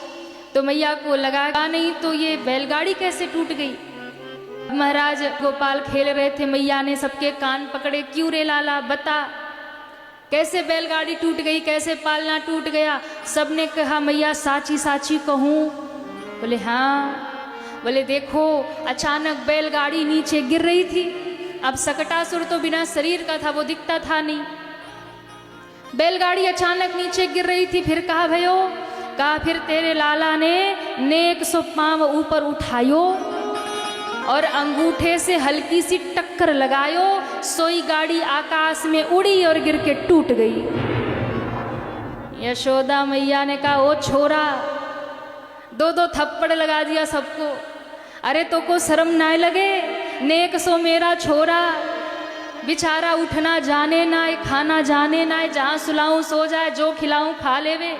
तो मैया को लगा नहीं तो ये बैलगाड़ी कैसे टूट गई। महाराज गोपाल खेल रहे थे, मैया ने सबके कान पकड़े, क्यों रे लाला बता कैसे बैलगाड़ी टूट गई, कैसे पालना टूट गया। सबने कहा मैया साची साची कहूँ। बोले हाँ। बोले देखो अचानक बैलगाड़ी नीचे गिर रही थी, अब सकटासुर तो बिना शरीर का था, वो दिखता था नहीं। बैलगाड़ी अचानक नीचे गिर रही थी, फिर कहा भयो, कहा फिर तेरे लाला ने नेक सो पांव ऊपर उठायो और अंगूठे से हल्की सी टक्कर लगायो, सोई गाड़ी आकाश में उड़ी और गिर के टूट गई। यशोदा मैया ने कहा ओ छोरा, दो दो थप्पड़ लगा दिया सबको। अरे तो को शर्म ना लगे, नेक सो मेरा छोरा बेचारा उठना जाने ना, खाना जाने ना, जहाँ सुलाऊं सो जाए, जो खिलाऊं खा लेवे,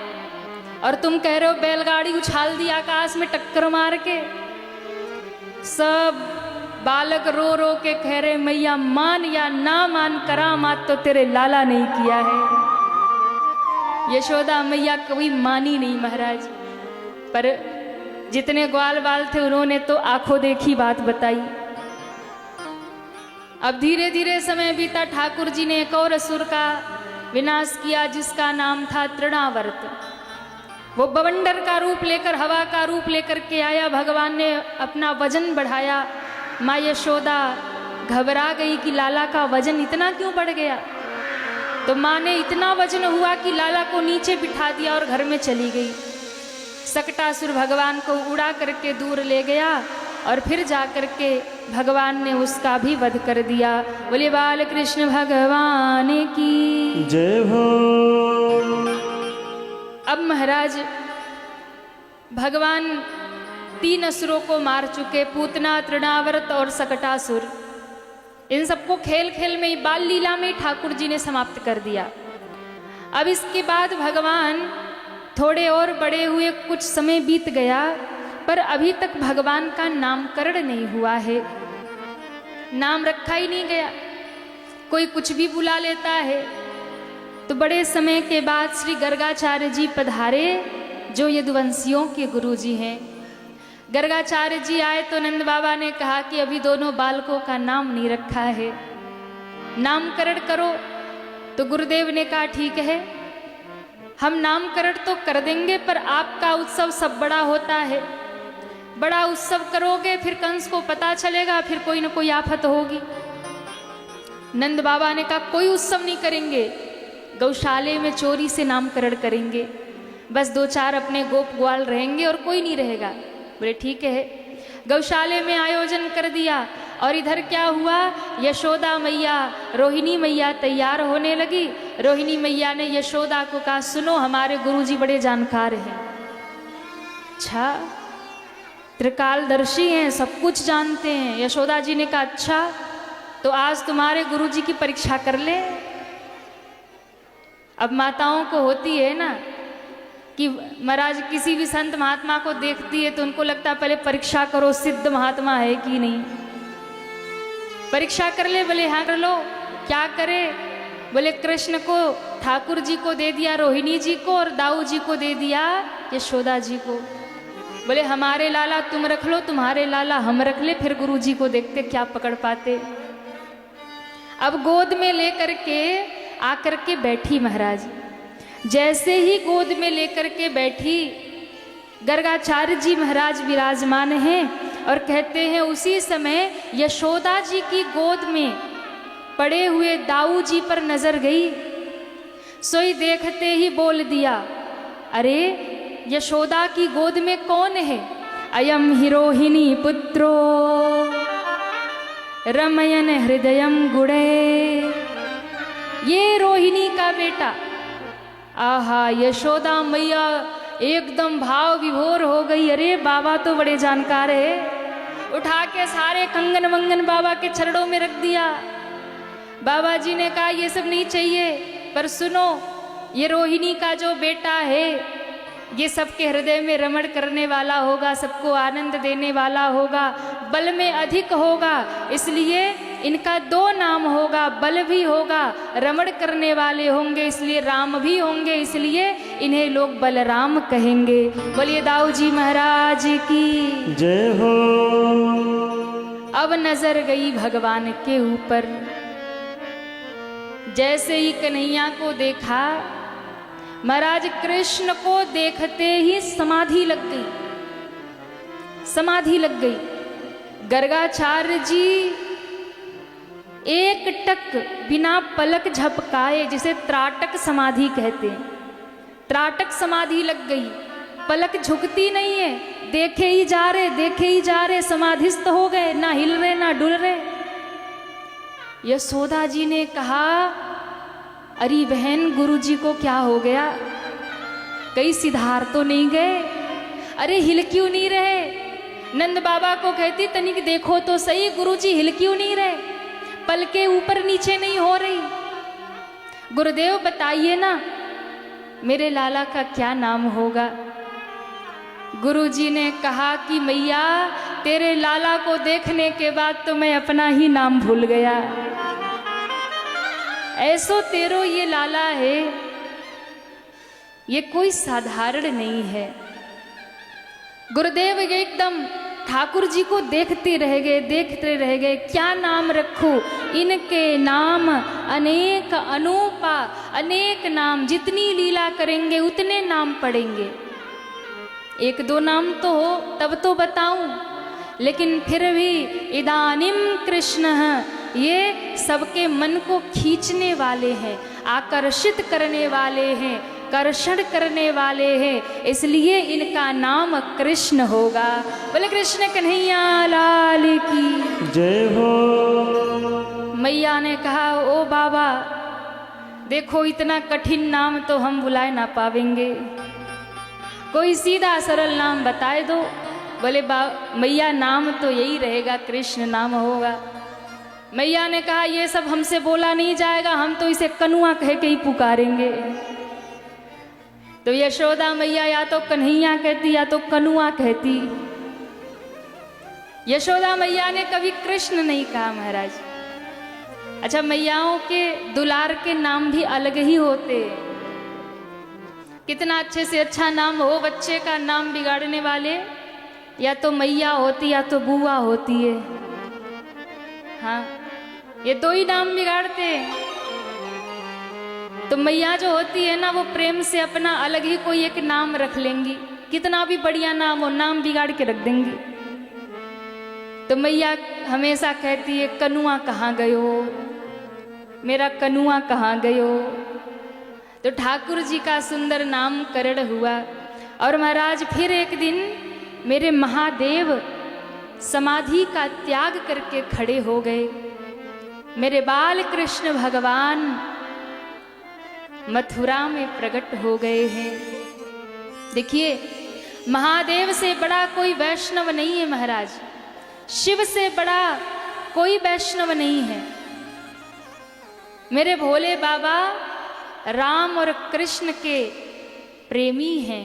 और तुम कह रहे हो बैलगाड़ी उछाल दी आकाश में टक्कर मार के। सब बालक रो रो के कह रहे मैया मान या ना मान, करामात तो तेरे लाला नहीं किया है। यशोदा मैया कभी मानी नहीं महाराज, पर जितने ग्वाल बाल थे उन्होंने तो आंखों देखी बात बताई। अब धीरे धीरे समय बीता, ठाकुर जी ने एक और असुर का विनाश किया जिसका नाम था तृणावर्त। वो बवंडर का रूप लेकर, हवा का रूप लेकर के आया। भगवान ने अपना वजन बढ़ाया। माँ यशोदा घबरा गई कि लाला का वजन इतना क्यों बढ़ गया। तो माँ ने इतना वजन हुआ कि लाला को नीचे बिठा दिया और घर में चली गई। सकटासुर भगवान को उड़ा करके दूर ले गया और फिर जा करके भगवान ने उसका भी वध कर दिया। बोले बाल कृष्ण भगवान की जय हो। अब महाराज भगवान 3 असुरों को मार चुके, पूतना, तृणावर्त और सकटासुर। इन सबको खेल खेल में ही, बाल लीला में ठाकुर जी ने समाप्त कर दिया। अब इसके बाद भगवान थोड़े और बड़े हुए, कुछ समय बीत गया, पर अभी तक भगवान का नामकरण नहीं हुआ है, नाम रखा ही नहीं गया। कोई कुछ भी बुला लेता है। तो बड़े समय के बाद श्री गर्गाचार्य जी पधारे, जो यदुवंशियों के गुरु जी हैं। गर्गाचार्य जी आए तो नंद बाबा ने कहा कि अभी दोनों बालकों का नाम नहीं रखा है, नामकरण करो। तो गुरुदेव ने कहा ठीक है, हम नामकरण तो कर देंगे, पर आपका उत्सव सब बड़ा होता है, बड़ा उत्सव करोगे फिर कंस को पता चलेगा, फिर कोई ना कोई आफत होगी। नंद बाबा ने कहा कोई उत्सव नहीं करेंगे, गौशाले में चोरी से नामकरण करेंगे, बस 2-4 अपने गोप ग्वाल रहेंगे और कोई नहीं रहेगा। बोले ठीक है। गौशाले में आयोजन कर दिया और इधर क्या हुआ, यशोदा मैया, रोहिणी मैया तैयार होने लगी। रोहिणी मैया ने यशोदा को कहा सुनो हमारे गुरुजी बड़े जानकार हैं, अच्छा त्रिकालदर्शी हैं, सब कुछ जानते हैं। यशोदा जी ने कहा अच्छा तो आज तुम्हारे गुरुजी की परीक्षा कर ले। अब माताओं को होती है ना कि महाराज किसी भी संत महात्मा को देखती है तो उनको लगता है पहले परीक्षा करो सिद्ध महात्मा है कि नहीं, परीक्षा कर ले। बोले हाँ कर लो। क्या करे, बोले कृष्ण को ठाकुर जी को दे दिया, रोहिणी जी को, और दाऊ जी को दे दिया यशोदा जी को। बोले हमारे लाला तुम रख लो, तुम्हारे लाला हम रख ले, फिर गुरु जी को देखते क्या पकड़ पाते। अब गोद में लेकर के आकर के बैठी महाराज। जैसे ही गोद में लेकर के बैठी, गर्गाचार्य जी महाराज विराजमान हैं और कहते हैं उसी समय यशोदा जी की गोद में पड़े हुए दाऊ जी पर नजर गई। सोई देखते ही बोल दिया अरे यशोदा की गोद में कौन है? अयम हिरोहिणी पुत्रो रमयन हृदयम गुड़े, ये रोहिणी का बेटा। आहा, यशोदा मैया एकदम भाव विभोर हो गई। अरे बाबा तो बड़े जानकार है। उठा के सारे कंगन मंगन बाबा के चरणों में रख दिया। बाबा जी ने कहा ये सब नहीं चाहिए, पर सुनो, ये रोहिणी का जो बेटा है ये सबके हृदय में रमण करने वाला होगा, सबको आनंद देने वाला होगा, बल में अधिक होगा, इसलिए इनका 2 नाम होगा, बल भी होगा, रमण करने वाले होंगे, इसलिए राम भी होंगे, इसलिए इन्हें लोग बलराम कहेंगे। बोलिए दाऊ जी महाराज की जय हो। अब नजर गई भगवान के ऊपर। जैसे ही कन्हैया को देखा, महाराज कृष्ण को देखते ही समाधि लग गई, समाधि लग गई। गर्गाचार्य जी एक टक बिना पलक झपकाए, जिसे त्राटक समाधि कहते हैं, त्राटक समाधि लग गई। पलक झुकती नहीं है, देखे ही जा रहे, देखे ही जा रहे, समाधिस्थ हो गए, ना हिल रहे ना डुल रहे। यशोदा जी ने कहा, अरे बहन, गुरुजी को क्या हो गया? कहीं सिधार तो नहीं गए? अरे हिल क्यों नहीं रहे? नंद बाबा को कहती, तनिक देखो तो सही, गुरुजी हिल क्यों नहीं रहे? पलके ऊपर नीचे नहीं हो रही। गुरुदेव बताइए ना, मेरे लाला का क्या नाम होगा? गुरुजी ने कहा कि मैया, तेरे लाला को देखने के बाद तो मैं अपना ही नाम भूल गया। ऐसो तेरो ये लाला है, ये कोई साधारण नहीं है। गुरुदेव एकदम ठाकुर जी को देखते रह गए, देखते रह गए, क्या नाम रखूं? इनके नाम अनेक अनूपा, अनेक नाम, जितनी लीला करेंगे उतने नाम पड़ेंगे। 1-2 नाम तो हो तब तो बताऊं, लेकिन फिर भी इदानीम कृष्ण, ये सबके मन को खींचने वाले हैं, आकर्षित करने वाले हैं, कर्षण करने वाले हैं, इसलिए इनका नाम कृष्ण होगा। बोले कृष्ण कन्हैया लाल की जय हो। मैया ने कहा, ओ बाबा देखो, इतना कठिन नाम तो हम बुलाए ना पावेंगे, कोई सीधा सरल नाम बताए दो। बोले मैया, नाम तो यही रहेगा, कृष्ण नाम होगा। मैया ने कहा, ये सब हमसे बोला नहीं जाएगा, हम तो इसे कनुआ कह के ही पुकारेंगे। तो यशोदा मैया या तो कन्हैया कहती या तो कनुआ कहती। यशोदा मैया ने कभी कृष्ण नहीं कहा महाराज। अच्छा, मैयाओं के दुलार के नाम भी अलग ही होते। कितना अच्छे से अच्छा नाम हो, बच्चे का नाम बिगाड़ने वाले या तो मैया होती या तो बुआ होती है। हाँ, ये 2 ही नाम बिगाड़ते। तो मैया जो होती है ना, वो प्रेम से अपना अलग ही कोई एक नाम रख लेंगी, कितना भी बढ़िया नाम हो, नाम बिगाड़ के रख देंगी। तो मैया हमेशा कहती है, कनुआ कहाँ गयो, मेरा कनुआ कहाँ गयो। तो ठाकुर जी का सुंदर नामकरण हुआ। और महाराज फिर एक दिन मेरे महादेव समाधि का त्याग करके खड़े हो गए। मेरे बाल कृष्ण भगवान मथुरा में प्रकट हो गए हैं। देखिए, महादेव से बड़ा कोई वैष्णव नहीं है महाराज, शिव से बड़ा कोई वैष्णव नहीं है। मेरे भोले बाबा राम और कृष्ण के प्रेमी हैं।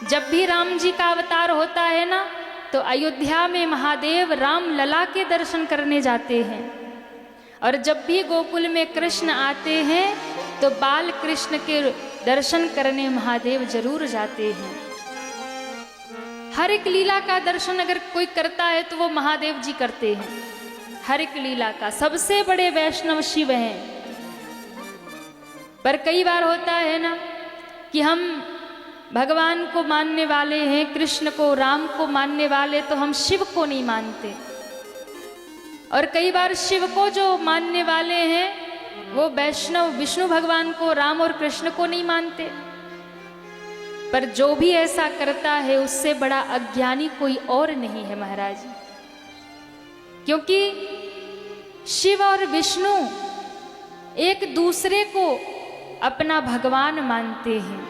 जब भी राम जी का अवतार होता है ना, तो अयोध्या में महादेव राम लला के दर्शन करने जाते हैं। और जब भी गोकुल में कृष्ण आते हैं तो बाल कृष्ण के दर्शन करने महादेव जरूर जाते हैं। हर एक लीला का दर्शन अगर कोई करता है तो वो महादेव जी करते हैं। हर एक लीला का सबसे बड़े वैष्णव शिव हैं। पर कई बार होता है ना कि हम भगवान को मानने वाले हैं, कृष्ण को, राम को मानने वाले, तो हम शिव को नहीं मानते। और कई बार शिव को जो मानने वाले हैं वो वैष्णव विष्णु भगवान को, राम और कृष्ण को नहीं मानते। पर जो भी ऐसा करता है उससे बड़ा अज्ञानी कोई और नहीं है महाराज। क्योंकि शिव और विष्णु एक दूसरे को अपना भगवान मानते हैं,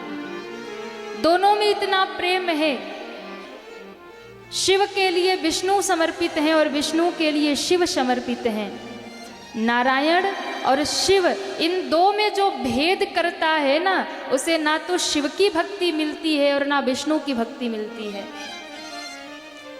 दोनों में इतना प्रेम है। शिव के लिए विष्णु समर्पित हैं और विष्णु के लिए शिव समर्पित हैं। नारायण और शिव इन दो में जो भेद करता है ना, उसे ना तो शिव की भक्ति मिलती है और ना विष्णु की भक्ति मिलती है।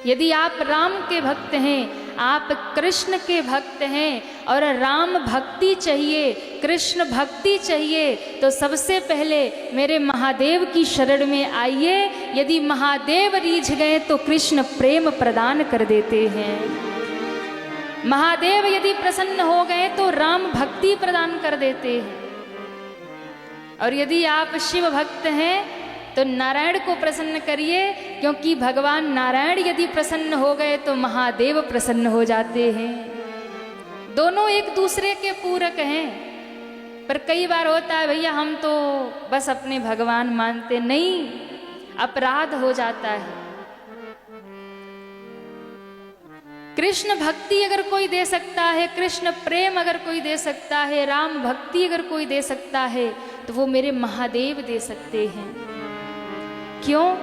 यदि आप राम के भक्त हैं, आप कृष्ण के भक्त हैं और राम भक्ति चाहिए, कृष्ण भक्ति चाहिए, तो सबसे पहले मेरे महादेव की शरण में आइए। यदि महादेव रीझ गए तो कृष्ण प्रेम प्रदान कर देते हैं। महादेव यदि प्रसन्न हो गए तो राम भक्ति प्रदान कर देते हैं। और यदि आप शिव भक्त हैं तो नारायण को प्रसन्न करिए, क्योंकि भगवान नारायण यदि प्रसन्न हो गए तो महादेव प्रसन्न हो जाते हैं। दोनों एक दूसरे के पूरक हैं। पर कई बार होता है भैया हम तो बस अपने भगवान मानते नहीं, अपराध हो जाता है। कृष्ण भक्ति अगर कोई दे सकता है, कृष्ण प्रेम अगर कोई दे सकता है, राम भक्ति अगर कोई दे सकता है, तो वो मेरे महादेव दे सकते हैं। क्यों?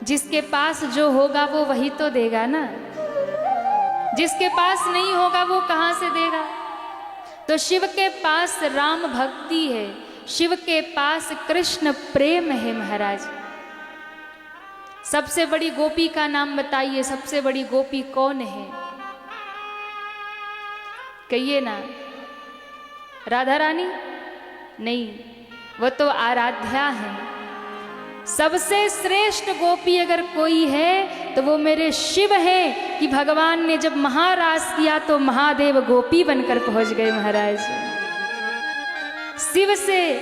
जिसके पास जो होगा वो वही तो देगा ना, जिसके पास नहीं होगा वो कहां से देगा। तो शिव के पास राम भक्ति है, शिव के पास कृष्ण प्रेम है महाराज। सबसे बड़ी गोपी का नाम बताइए, सबसे बड़ी गोपी कौन है? कहिए ना। राधा रानी? नहीं, वो तो आराध्या है। सबसे श्रेष्ठ गोपी अगर कोई है तो वो मेरे शिव है, कि भगवान ने जब महारास किया तो महादेव गोपी बनकर पहुंच गए महाराज। शिव से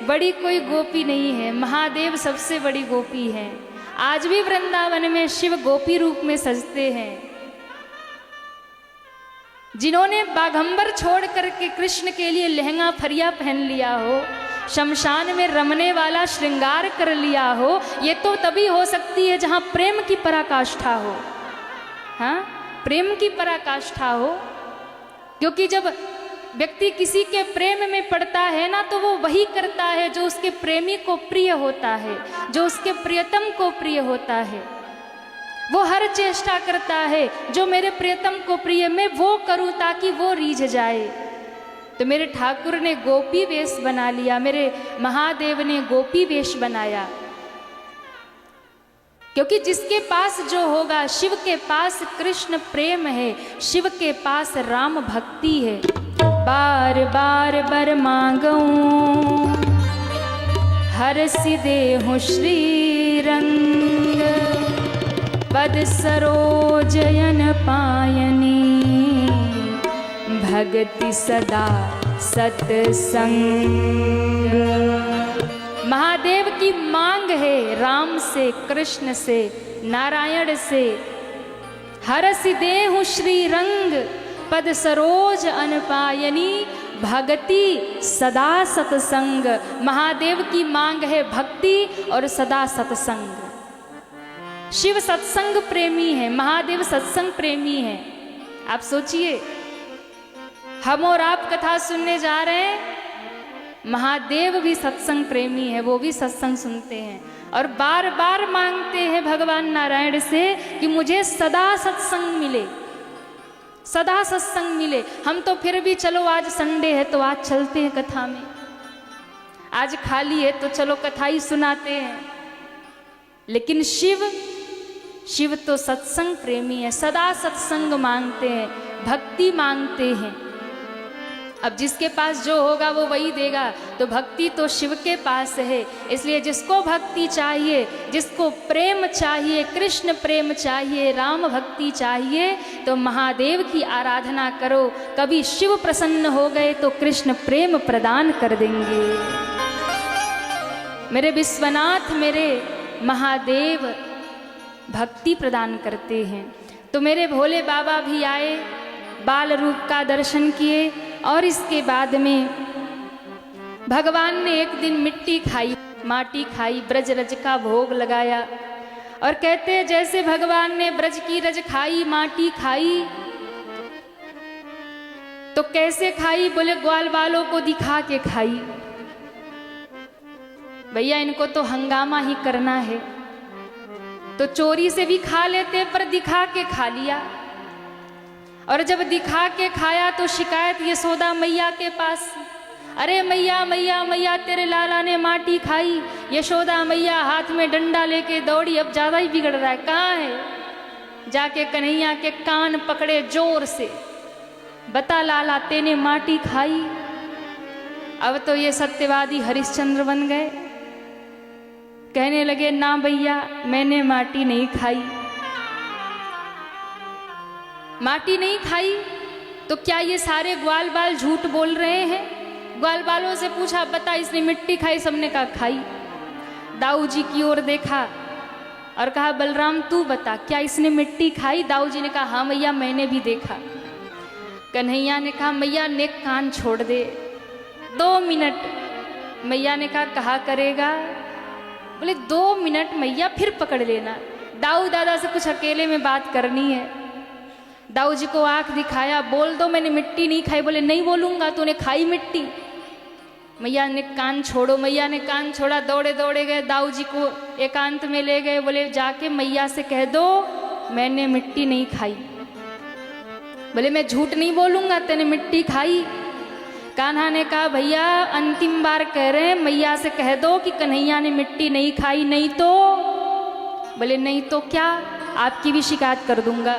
बड़ी कोई गोपी नहीं है, महादेव सबसे बड़ी गोपी है। आज भी वृंदावन में शिव गोपी रूप में सजते हैं। जिन्होंने बाघंबर छोड़ करके कृष्ण के लिए लहंगा फरिया पहन लिया हो, शमशान में रमने वाला श्रृंगार कर लिया हो, ये तो तभी हो सकती है जहां प्रेम की पराकाष्ठा हो। हाँ, प्रेम की पराकाष्ठा हो। क्योंकि जब व्यक्ति किसी के प्रेम में पड़ता है ना, तो वो वही करता है जो उसके प्रेमी को प्रिय होता है, जो उसके प्रियतम को प्रिय होता है। वो हर चेष्टा करता है जो मेरे प्रियतम को प्रिय, मैं वो करूं ताकि वो रीझ जाए। तो मेरे ठाकुर ने गोपी वेश बना लिया, मेरे महादेव ने गोपी वेश बनाया। क्योंकि जिसके पास जो होगा, शिव के पास कृष्ण प्रेम है, शिव के पास राम भक्ति है। बार बार बर मांगूं हर सिदे हूँ श्री रंग, पद सरोजयन पायनी भगति सदा सत्संग। महादेव की मांग है राम से, कृष्ण से, नारायण से। हरस देहु श्री रंग, पद सरोज अनपायनी भक्ति सदा सत्संग। महादेव की मांग है भक्ति और सदा सत्संग। शिव सत्संग प्रेमी है, महादेव सत्संग प्रेमी है। आप सोचिए, हम और आप कथा सुनने जा रहे हैं, महादेव भी सत्संग प्रेमी है, वो भी सत्संग सुनते हैं और बार बार मांगते हैं भगवान नारायण से कि मुझे सदा सत्संग मिले, सदा सत्संग मिले। हम तो फिर भी चलो आज संडे है तो आज चलते हैं कथा में, आज खाली है तो चलो कथा ही सुनाते हैं। लेकिन शिव तो सत्संग प्रेमी है, सदा सत्संग मांगते हैं, भक्ति मांगते हैं। अब जिसके पास जो होगा वो वही देगा, तो भक्ति तो शिव के पास है। इसलिए जिसको भक्ति चाहिए, जिसको प्रेम चाहिए, कृष्ण प्रेम चाहिए, राम भक्ति चाहिए, तो महादेव की आराधना करो। कभी शिव प्रसन्न हो गए तो कृष्ण प्रेम प्रदान कर देंगे। मेरे विश्वनाथ, मेरे महादेव भक्ति प्रदान करते हैं। तो मेरे भोले बाबा भी आए, बाल रूप का दर्शन किए और इसके बाद में भगवान ने एक दिन मिट्टी खाई। माटी खाई, ब्रज रज का भोग लगाया। और कहते हैं जैसे भगवान ने ब्रज की रज खाई, माटी खाई, तो कैसे खाई? बोले ग्वाल वालों को दिखा के खाई। भैया इनको तो हंगामा ही करना है, तो चोरी से भी खा लेते, पर दिखा के खा लिया। और जब दिखा के खाया तो शिकायत यशोदा मैया के पास, अरे मैया मैया मैया तेरे लाला ने माटी खाई। यशोदा मैया हाथ में डंडा लेके दौड़ी, अब ज्यादा ही बिगड़ रहा है, कहाँ है? जाके कन्हैया के कान पकड़े जोर से, बता लाला तेने माटी खाई? अब तो ये सत्यवादी हरिश्चंद्र बन गए, कहने लगे ना भैया मैंने माटी नहीं खाई। माटी नहीं खाई तो क्या ये सारे ग्वाल बाल झूठ बोल रहे हैं? ग्वाल बालों से पूछा बता इसने मिट्टी खाई? सबने कहा खाई। दाऊ जी की ओर देखा और कहा बलराम तू बता क्या इसने मिट्टी खाई? दाऊ जी ने कहा हाँ मैया मैंने भी देखा। कन्हैया ने कहा मैया ने कान छोड़ दे 2 मिनट। मैया ने कहा करेगा? बोले 2 मिनट मैया, फिर पकड़ लेना। दाऊ दादा से कुछ अकेले में बात करनी है। दाऊ जी को आंख दिखाया, बोल दो मैंने मिट्टी नहीं खाई। बोले नहीं बोलूंगा, तूने खाई मिट्टी। मैया ने कान छोड़ो। मैया ने कान छोड़ा, दौड़े दौड़े गए, दाऊ जी को एकांत में ले गए। बोले जाके मैया से कह दो मैंने मिट्टी नहीं खाई। बोले मैं झूठ नहीं बोलूंगा, तेने मिट्टी खाई। कान्हा ने कहा भैया अंतिम बार कह रहे हैं, मैया से कह दो कि कन्हैया ने मिट्टी नहीं खाई, नहीं तो? बोले नहीं तो क्या, आपकी भी शिकायत कर दूंगा।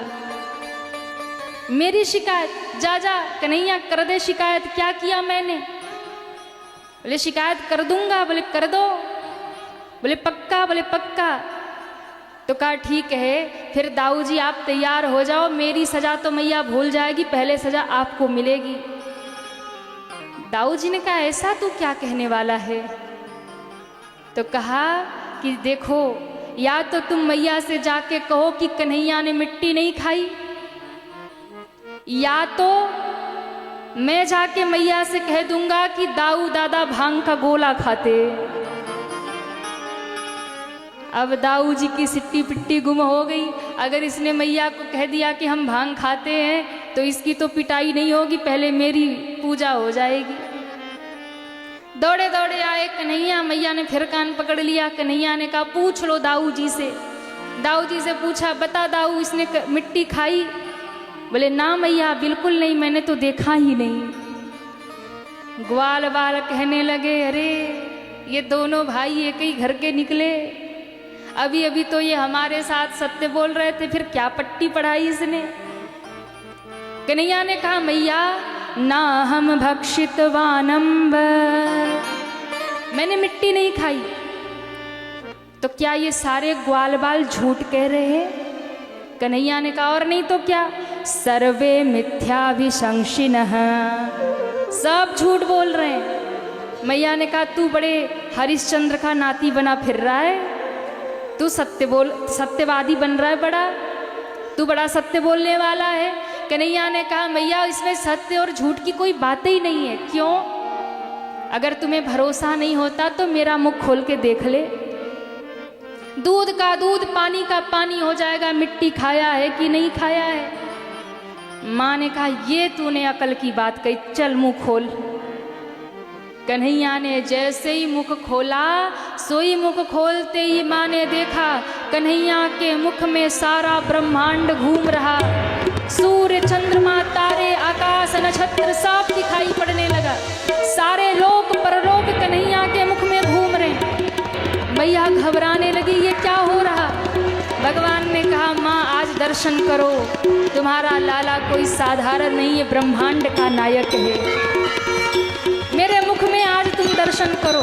मेरी शिकायत? जा जा कन्हैया कर दे शिकायत, क्या किया मैंने? बोले शिकायत कर दूंगा। बोले कर दो। बोले पक्का? बोले पक्का। तो कहा ठीक है, फिर दाऊ जी आप तैयार हो जाओ, मेरी सजा तो मैया भूल जाएगी, पहले सजा आपको मिलेगी। दाऊ जी ने कहा ऐसा तू क्या कहने वाला है? तो कहा कि देखो या तो तुम मैया से जाके कहो कि कन्हैया ने मिट्टी नहीं खाई, या तो मैं जाके मैया से कह दूंगा कि दाऊ दादा भांग का गोला खाते। अब दाऊ जी की सिट्टी पिट्टी गुम हो गई। अगर इसने मैया को कह दिया कि हम भांग खाते हैं तो इसकी तो पिटाई नहीं होगी, पहले मेरी पूजा हो जाएगी। दौड़े दौड़े आए कन्हैया, मैया ने फिर कान पकड़ लिया। कन्हैया ने कहा पूछ लो दाऊ जी से। दाऊ जी से पूछा बता दाऊ इसने मिट्टी खाई? बोले ना मैया बिल्कुल नहीं, मैंने तो देखा ही नहीं। ग्वाल बाल कहने लगे अरे ये दोनों भाई एक ही घर के निकले, अभी अभी तो ये हमारे साथ सत्य बोल रहे थे, फिर क्या पट्टी पढ़ाई इसने? कन्हैया ने कहा मैया ना हम भक्षितवानम्ब, मैंने मिट्टी नहीं खाई। तो क्या ये सारे ग्वाल बाल झूठ कह रहे हैं? कन्हैया ने कहा और नहीं तो क्या, सर्वे मिथ्याभिशंसिनः, सब झूठ बोल रहे हैं। मैया ने कहा तू बड़े हरिश्चंद्र का नाती बना फिर रहा है, तू सत्यवादी बन रहा है, तू बड़ा सत्य बोलने वाला है। कन्हैया ने कहा मैया इसमें सत्य और झूठ की कोई बात ही नहीं है। क्यों? अगर तुम्हें भरोसा नहीं होता तो मेरा मुख खोल के देख ले, दूध का दूध पानी का पानी हो जाएगा, मिट्टी खाया है कि नहीं खाया है। माँ ने कहा ये तूने अकल की बात कही, चल मुंह खोल। कन्हैया ने जैसे ही मुख खोला, सोई मुख खोलते ही माँ ने देखा कन्हैया के मुख में सारा ब्रह्मांड घूम रहा, सूर्य चंद्रमा तारे आकाश नक्षत्र सब दिखाई पड़ने लगा, सारे लोक परलोक कन्हैया के मुख में घूम रहे। मैया घबराने लगी ये क्या हो रहा? भगवान ने कहा माँ आज दर्शन करो, तुम्हारा लाला कोई साधारण नहीं है, ब्रह्मांड का नायक है, मेरे मुख में आज तुम दर्शन करो।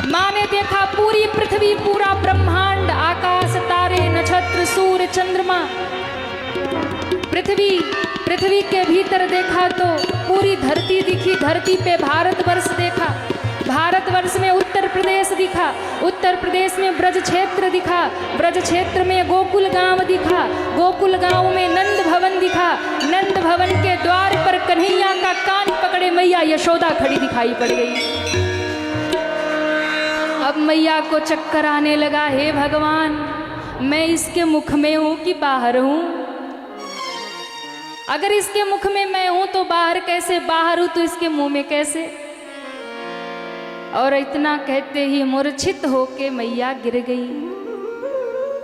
माँ ने देखा पूरी पृथ्वी, पूरा ब्रह्मांड, आकाश तारे नक्षत्र सूर्य चंद्रमा। पृथ्वी के भीतर देखा तो पूरी धरती दिखी, धरती पे भारतवर्ष देखा, भारतवर्ष में उत्तर प्रदेश दिखा, उत्तर प्रदेश में ब्रज क्षेत्र दिखा, ब्रज क्षेत्र में गोकुल गांव दिखा, गोकुल गांव में नंद भवन दिखा, नंद भवन के द्वार पर कन्हैया का कान पकड़े मैया यशोदा खड़ी दिखाई पड़ गई। अब मैया को चक्कर आने लगा, हे भगवान मैं इसके मुख में हूं कि बाहर हूं? अगर इसके मुख में मैं हूं तो बाहर कैसे, बाहर हूं तो इसके मुंह में कैसे? और इतना कहते ही मूर्छित होके मैया गिर गई।